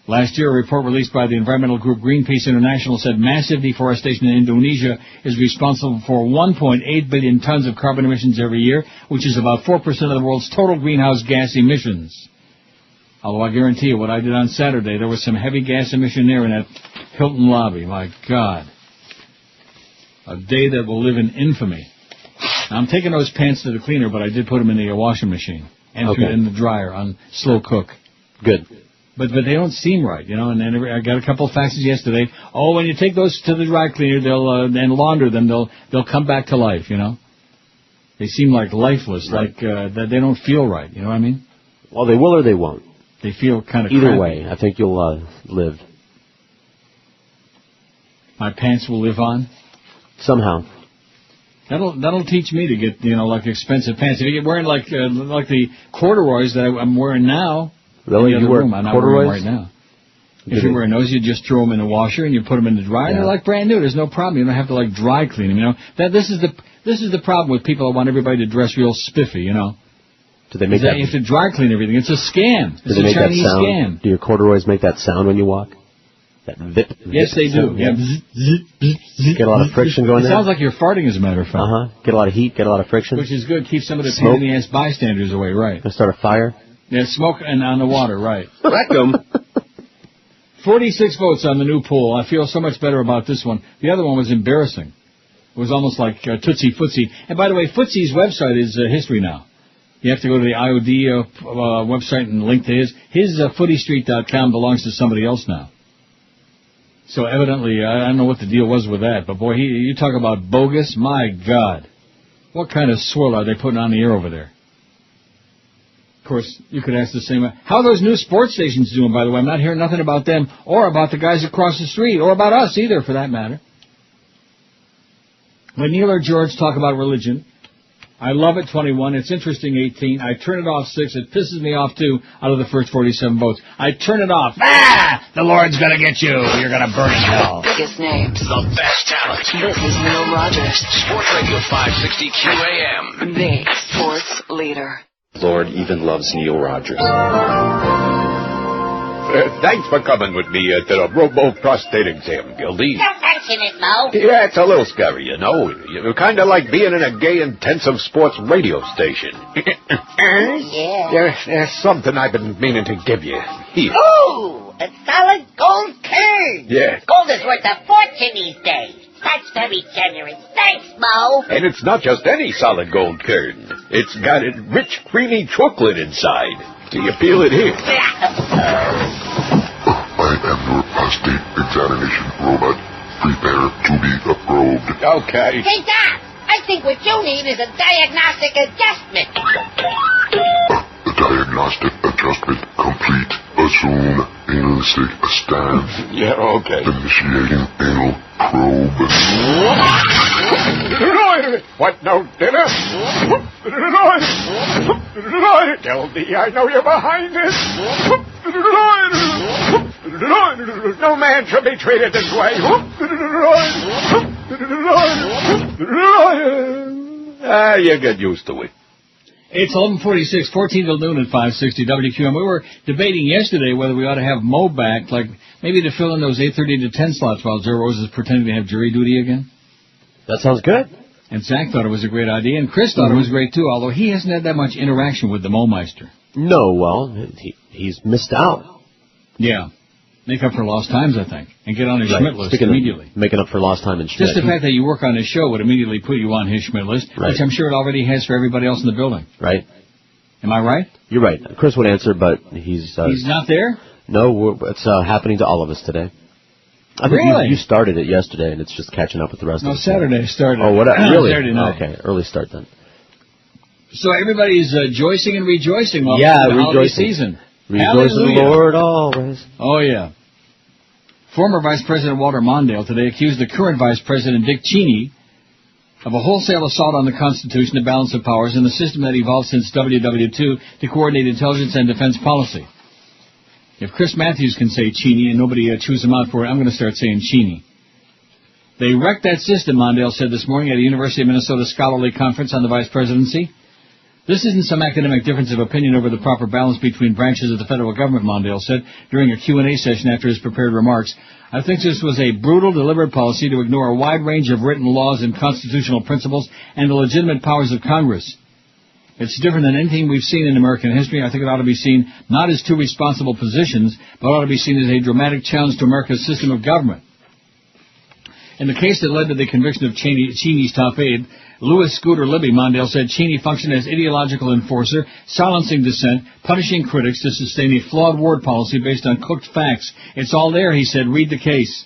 Last year, a report released by the environmental group Greenpeace International said massive deforestation in Indonesia is responsible for 1.8 billion tons of carbon emissions every year, which is about 4% of the world's total greenhouse gas emissions. Although I guarantee you, what I did on Saturday, there was some heavy gas emission there in that Hilton lobby. My God. A day that will live in infamy. Now, I'm taking those pants to the cleaner, but I did put them in the washing machine and in the dryer on slow cook. Good. But they don't seem right, you know. And then I got a couple of faxes yesterday. Oh, when you take those to the dry cleaner, they'll and launder them, they'll come back to life, you know. They seem like lifeless, right. Like that they don't feel right. You know what I mean? Well, they will or they won't. They feel kind of either crappy. way. I think you'll live. My pants will live on somehow. That'll teach me to get like expensive pants. If you get wearing like the corduroys that I'm wearing now. Really? You wear I'm not corduroys wearing right now. If you're wearing those, you just throw them in the washer and you put them in the dryer. They're like brand new. There's no problem. You don't have to like dry clean them. You know this is the problem with people that want everybody to dress real spiffy. You know. Do they make that? You have to dry clean everything. It's a scam. It's a Chinese scam. Do your corduroys make that sound when you walk? That vip. Yes, they do. Yeah. Get a lot of friction going there. It sounds like you're farting, as a matter of fact. Get a lot of heat. Get a lot of friction. Which is good. Keep some of the pain in the ass bystanders away. Right. Gonna start a fire. Yeah, smoke and on the water. Right. Wreck 'em. 46 votes on the new poll. I feel so much better about this one. The other one was embarrassing. It was almost like Tootsie Footsie. And by the way, Footsie's website is history now. You have to go to the IOD website and link to his. His footystreet.com belongs to somebody else now. So evidently, I don't know what the deal was with that, but boy, you talk about bogus, my God. What kind of swirl are they putting on the air over there? Of course, you could ask the same, how are those new sports stations doing, by the way? I'm not hearing nothing about them, or about the guys across the street, or about us either, for that matter. When Neil or George talk about religion, I love it, 21. It's interesting, 18. I turn it off, 6. It pisses me off, 2, out of the first 47 votes. I turn it off. The Lord's gonna get you. You're gonna burn in hell. Biggest names. The best talent. This is Neil Rogers. Sports Radio 560 QAM. The sports leader. Lord even loves Neil Rogers. Thanks for coming with me to the Robo Prostate Exam, Gildy. Don't mention it, Mo. Yeah, it's a little scary, you know. You're kind of like being in a gay, intensive sports radio station. Yeah. There's something I've been meaning to give you. Here. Ooh, a solid gold curd. Yeah. Gold is worth a fortune these days. That's very generous. Thanks, Mo. And it's not just any solid gold curd. It's got a rich, creamy chocolate inside. Do you feel it here? I am your prostate examination robot. Prepare to be probed. Okay. Hey, Doc, I think what you need is a diagnostic adjustment. The diagnostic adjustment complete. Assume anal stance. Yeah, okay. Initiating anal probe. What, no dinner? Gildy, I know you're behind this. No man should be treated this way. You get used to it. It's 11:46, 14 till noon at 560 WQM. We were debating yesterday whether we ought to have Mo back, like maybe to fill in those 8:30 to 10 slots while Joe Rose is pretending to have jury duty again. That sounds good. And Zach thought it was a great idea, and Chris thought it was great too, although he hasn't had that much interaction with the Mo-meister. No, well, he's missed out. Yeah. Make up for lost times, I think, and get on his Schmidt list immediately. Making up for lost time in Schmidt. Just the fact that you work on his show would immediately put you on his Schmidt list, right, which I'm sure it already has for everybody else in the building. Right. Am I right? You're right. Chris would answer, but he's not there? No, it's happening to all of us today. I think really? You started it yesterday, and it's just catching up with the rest of us. No, Saturday started. Oh, what? Really? Saturday night. Okay, early start then. So everybody's joicing and rejoicing while the holiday season. Rejoice in the Lord always. Oh, yeah. Former Vice President Walter Mondale today accused the current Vice President Dick Cheney of a wholesale assault on the Constitution, the balance of powers, and the system that evolved since WW2 to coordinate intelligence and defense policy. If Chris Matthews can say Cheney and nobody chews him out for it, I'm going to start saying Cheney. They wrecked that system, Mondale said this morning at a University of Minnesota scholarly conference on the vice presidency. This isn't some academic difference of opinion over the proper balance between branches of the federal government, Mondale said during a Q&A session after his prepared remarks. I think this was a brutal, deliberate policy to ignore a wide range of written laws and constitutional principles and the legitimate powers of Congress. It's different than anything we've seen in American history. I think it ought to be seen not as two responsible positions, but ought to be seen as a dramatic challenge to America's system of government. In the case that led to the conviction of Cheney's top aide, Louis Scooter Libby, Mondale said Cheney functioned as ideological enforcer, silencing dissent, punishing critics to sustain a flawed ward policy based on cooked facts. It's all there, he said. Read the case.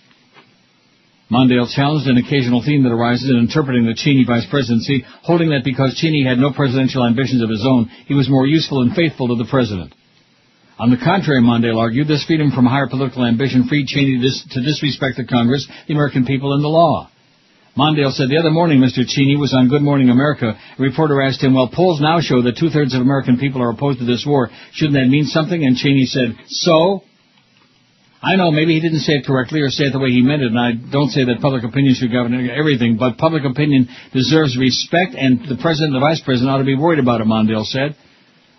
Mondale challenged an occasional theme that arises in interpreting the Cheney vice presidency, holding that because Cheney had no presidential ambitions of his own, he was more useful and faithful to the president. On the contrary, Mondale argued, this freedom from higher political ambition freed Cheney to disrespect the Congress, the American people, and the law. Mondale said the other morning Mr. Cheney was on Good Morning America. A reporter asked him, well, polls now show that 2/3 of American people are opposed to this war. Shouldn't that mean something? And Cheney said, so? I know maybe he didn't say it correctly or say it the way he meant it, and I don't say that public opinion should govern everything, but public opinion deserves respect, and the president and the vice president ought to be worried about it, Mondale said.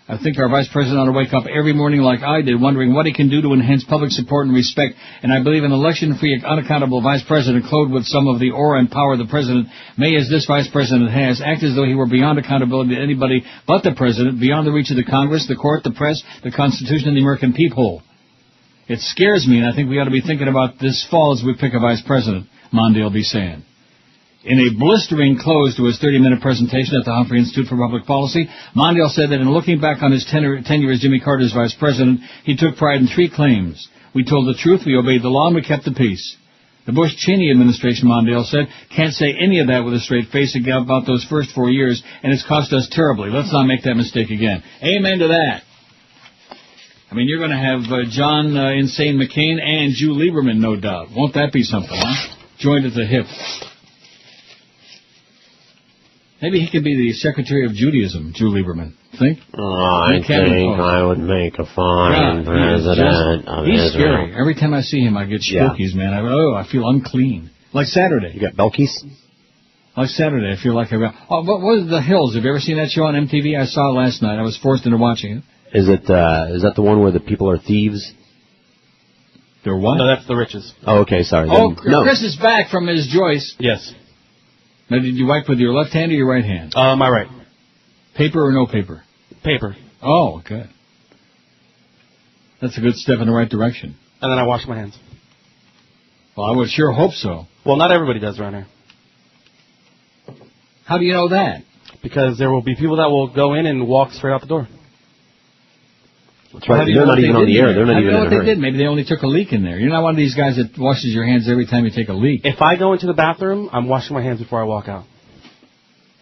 I think our vice president ought to wake up every morning like I did, wondering what he can do to enhance public support and respect, and I believe an election-free, unaccountable vice president clothed with some of the aura and power the president may, as this vice president has, act as though he were beyond accountability to anybody but the president, beyond the reach of the Congress, the court, the press, the Constitution, and the American peephole. It scares me, and I think we ought to be thinking about this fall as we pick a vice president, Mondale be saying. In a blistering close to his 30-minute presentation at the Humphrey Institute for Public Policy, Mondale said that in looking back on his tenure as Jimmy Carter's vice president, he took pride in 3 claims. We told the truth, we obeyed the law, and we kept the peace. The Bush-Cheney administration, Mondale said, can't say any of that with a straight face about those first 4 years, and it's cost us terribly. Let's not make that mistake again. Amen to that. I mean, you're going to have John Insane McCain and Jew Lieberman, no doubt. Won't that be something, huh? Joined at the hip. Maybe he could be the Secretary of Judaism, Jew Lieberman. Think? I think I would make a fine president of He's Israel. scary. Every time I see him, I get spookies, man. I feel unclean. Like Saturday. You got Belkis? Like Saturday, I feel like what was The Hills? Have you ever seen that show on MTV? I saw it last night. I was forced into watching it. Is that the one where the people are thieves? They're what? No, that's The Riches. Oh, okay, sorry. Chris is back from Ms. Joyce. Yes. Now, did you wipe with your left hand or your right hand? My right. Paper or no paper? Paper. Oh, good. That's a good step in the right direction. And then I wash my hands. Well, I would sure hope so. Well, not everybody does around here. How do you know that? Because there will be people that will go in and walk straight out the door. That's right. They're not even on the air. They're not even in a hurry. They did. Maybe they only took a leak in there. You're not one of these guys that washes your hands every time you take a leak. If I go into the bathroom, I'm washing my hands before I walk out.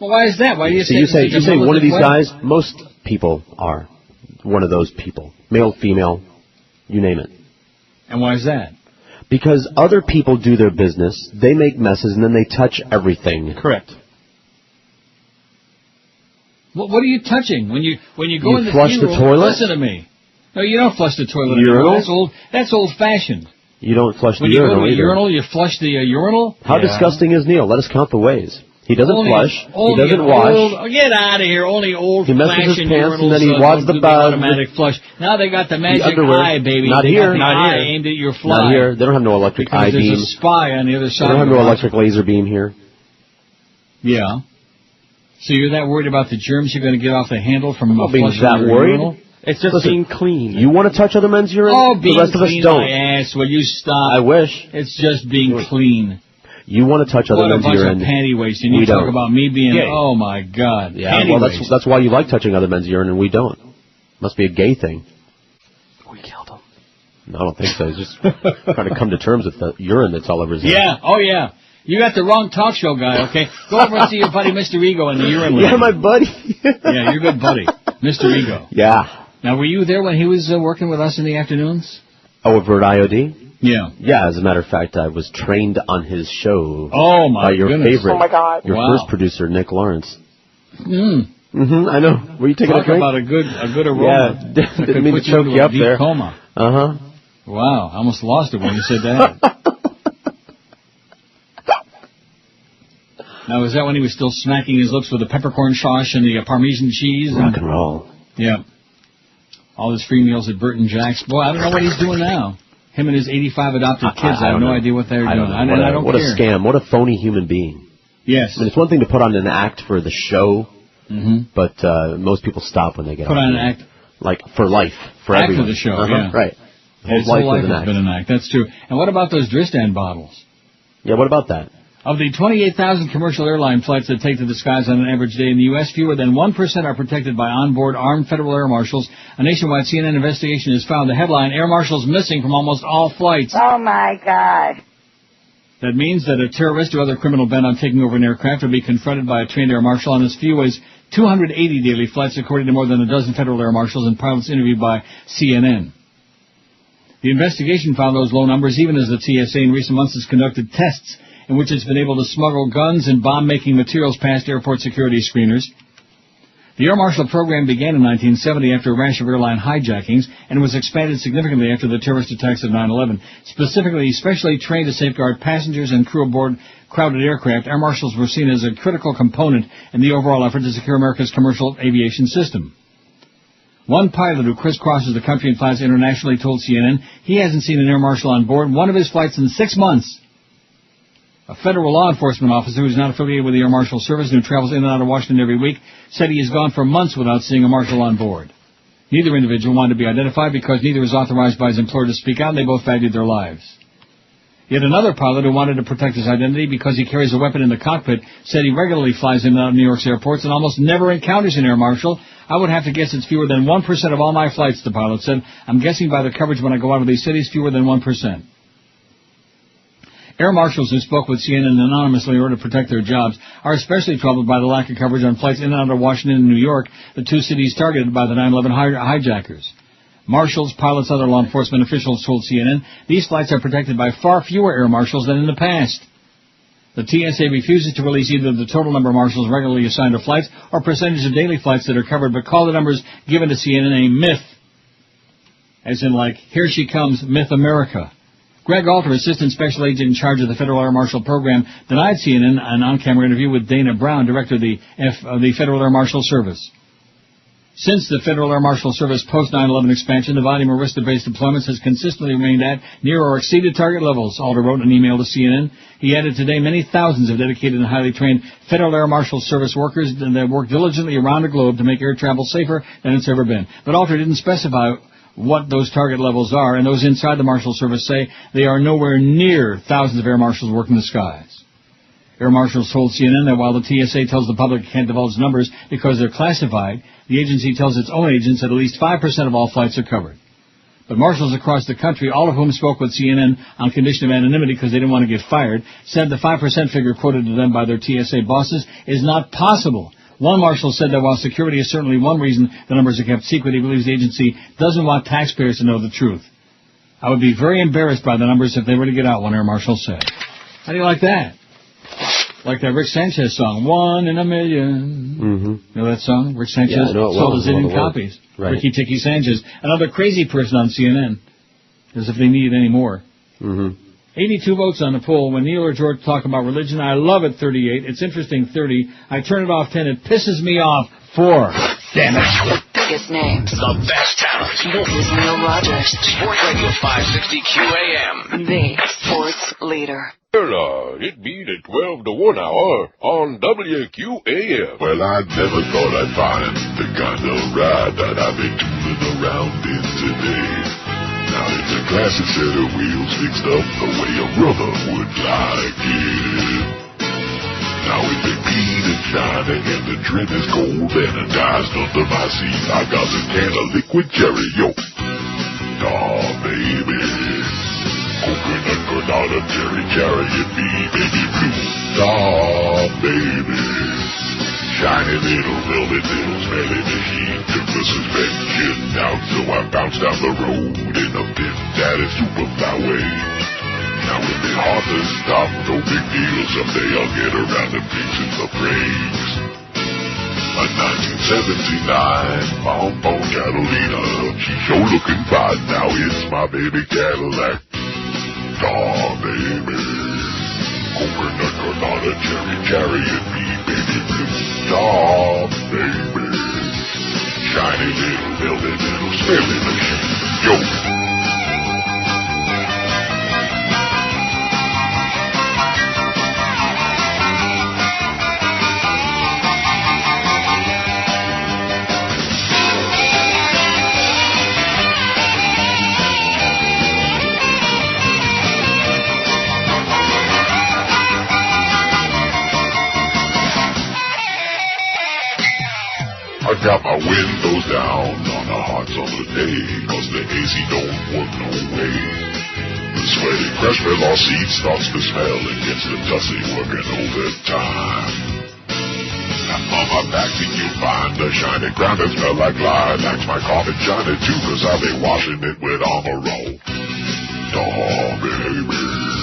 Well, why is that? Why do you say? You say one of these guys. Most people are one of those people. Male, female, you name it. And why is that? Because other people do their business, they make messes, and then they touch everything. Correct. What are you touching when you go in the flush the toilet? Listen to me. No, you don't flush the toilet. Urinal? That's old-fashioned. You don't flush the When urinal you go to a either. urinal, you flush the urinal? How disgusting is Neil? Let us count the ways. He doesn't flush. He doesn't wash. Get out of here. Only He messes his old-fashioned pants, urinals and then he wads the bug. automatic flush. Now they got the magic underwear. eye, baby. Not They here. got the Not eye here. aimed at your fly. Not here. They don't have no electric Because eye beam. there's a spy on the other side. They don't have of no the electric laser beam here. Yeah. So you're that worried about the germs you're going to get off the handle from I'm not being flushing that your worried. urinal? It's just being clean. You want to touch other men's urine? Oh, the being rest of us clean, don't. my ass. Will you stop? I wish. It's just being clean. You want to touch other What a men's bunch urine? of panty waste. And you We talk don't. about me being, Gay. oh my God. Yeah, panty well, waste. that's why you like touching other men's urine and we don't. Must be a gay thing. We killed him. No, I don't think so. He's just trying to come to terms with the urine that's all over his head. Yeah, oh yeah. You got the wrong talk show guy, okay? Go over and see your buddy Mr. Ego in the urine league. Yeah, my buddy. Yeah, your good buddy, Mr. Ego. Yeah. Now, were you there when he was working with us in the afternoons? Oh, Vert IOD? Yeah. Yeah, as a matter of fact, I was trained on his show. Oh, my by your goodness. favorite. Oh, my God. Your Wow. first producer, Nick Lawrence. Mm. I know. Were you taking Talk a drink? about a good aroma. Yeah, That could didn't mean to put you choke into you a up deep there. coma. Uh-huh. Wow, I almost lost it when you said that. Now, was that when he was still smacking his lips with the peppercorn sauce and the Parmesan cheese? Rock and roll. Yeah. All his free meals at Burt and Jack's. Boy, I don't know what he's doing now. Him and his 85 adopted kids, I have no idea what they're doing. I don't What care. a scam. What a phony human being. Yes. I mean, it's one thing to put on an act for the show, but most people stop when they get Put on an there. act. Like, for life. For Act everyone. for the show, Uh-huh, yeah. Right. His Whole whole life is an has act. been an act. That's true. And what about those Dristan bottles? Yeah, what about that? Of the 28,000 commercial airline flights that take to the skies on an average day in the U.S., fewer than 1% are protected by onboard armed federal air marshals. A nationwide CNN investigation has found the headline, Air Marshals Missing from Almost All Flights. Oh, my God. That means that a terrorist or other criminal bent on taking over an aircraft will be confronted by a trained air marshal on as few as 280 daily flights, according to more than a dozen federal air marshals and pilots interviewed by CNN. The investigation found those low numbers even as the TSA in recent months has conducted tests in which it's been able to smuggle guns and bomb-making materials past airport security screeners. The Air Marshal program began in 1970 after a rash of airline hijackings and was expanded significantly after the terrorist attacks of 9/11. Specially trained to safeguard passengers and crew aboard crowded aircraft, Air Marshals were seen as a critical component in the overall effort to secure America's commercial aviation system. One pilot who crisscrosses the country and flies internationally told CNN he hasn't seen an Air Marshal on board one of his flights in 6 months. A federal law enforcement officer who is not affiliated with the Air Marshal Service and who travels in and out of Washington every week said he has gone for months without seeing a marshal on board. Neither individual wanted to be identified because neither was authorized by his employer to speak out, and they both valued their lives. Yet another pilot who wanted to protect his identity because he carries a weapon in the cockpit said he regularly flies in and out of New York's airports and almost never encounters an air marshal. I would have to guess it's fewer than 1% of all my flights, the pilot said. I'm guessing by the coverage when I go out of these cities, fewer than 1%. Air marshals who spoke with CNN anonymously in order to protect their jobs are especially troubled by the lack of coverage on flights in and out of Washington and New York, the two cities targeted by the 9/11 hijackers. Marshals, pilots, other law enforcement officials told CNN these flights are protected by far fewer air marshals than in the past. The TSA refuses to release either the total number of marshals regularly assigned to flights or percentage of daily flights that are covered, but call the numbers given to CNN a myth. As in, like, here she comes, Myth America. Greg Alter, assistant special agent in charge of the Federal Air Marshal Program, denied CNN an on-camera interview with Dana Brown, director of the Federal Air Marshal Service. Since the Federal Air Marshal Service post-9/11 expansion, the volume of RISTA-based deployments has consistently remained at, near or exceeded target levels, Alter wrote in an email to CNN. He added today many thousands of dedicated and highly trained Federal Air Marshal Service workers that work diligently around the globe to make air travel safer than it's ever been. But Alter didn't specify what those target levels are, and those inside the Marshal Service say they are nowhere near thousands of air marshals working the skies. Air marshals told CNN that while the TSA tells the public it can't divulge numbers because they're classified, the agency tells its own agents that at least 5% of all flights are covered. But marshals across the country, all of whom spoke with CNN on condition of anonymity because they didn't want to get fired, said the 5% figure quoted to them by their TSA bosses is not possible. One marshal said that while security is certainly one reason the numbers are kept secret, he believes the agency doesn't want taxpayers to know the truth. I would be very embarrassed by the numbers if they were to get out, one air marshal said. How do you like that? Like that Rick Sanchez song, 1 in a Million. Mm-hmm. You know that song? Rick Sanchez sold a zillion copies. Right. Ricky Ticky Sanchez. Another crazy person on CNN. As if they need any more. Mm-hmm. 82 votes on the poll. When Neil or George talk about religion, I love it, 38. It's interesting, 30. I turn it off, 10. It pisses me off, 4. Damn it. The biggest names. The best talent. This is Neil Rogers. Sports Radio 560 QAM. The sports leader. Well, it beat at 12 to 1 hour on WQAM. Well, I never thought I'd find the kind of ride that I've been tooling around in today. Now it's a classic set of wheels fixed up the way a brother would like it. Now it's a clean and shiny and the trim is gold anodized under my seat. I got a can of liquid cherry, yo. Aw, baby. Coconut, granada, cherry, chariot, baby blue. Aw, baby. Shiny little velvet, little smelly machine. Took the suspension out, so I bounced down the road in a Biff Daddy Superflyway. Now it'd be hard to stop, no big deal. Someday I'll get around and fixing the brakes. A 1979 Bonbon Catalina. She's sure looking fine. Now it's my baby Cadillac. Aw, baby. Coconut, granada, cherry, chariot, baby blue. Aw, baby. Shiny little velvet, little smelly machine. Yo. I got my windows down on a hot summer day, 'cause the AC don't work no way. The sweaty crush with all seats starts to smell and gets the tussy working overtime. Now on my back you'll find a shiny ground that smell like lilacs. My carpet shiny too, 'cause I've been washing it with Armor All. Oh, baby.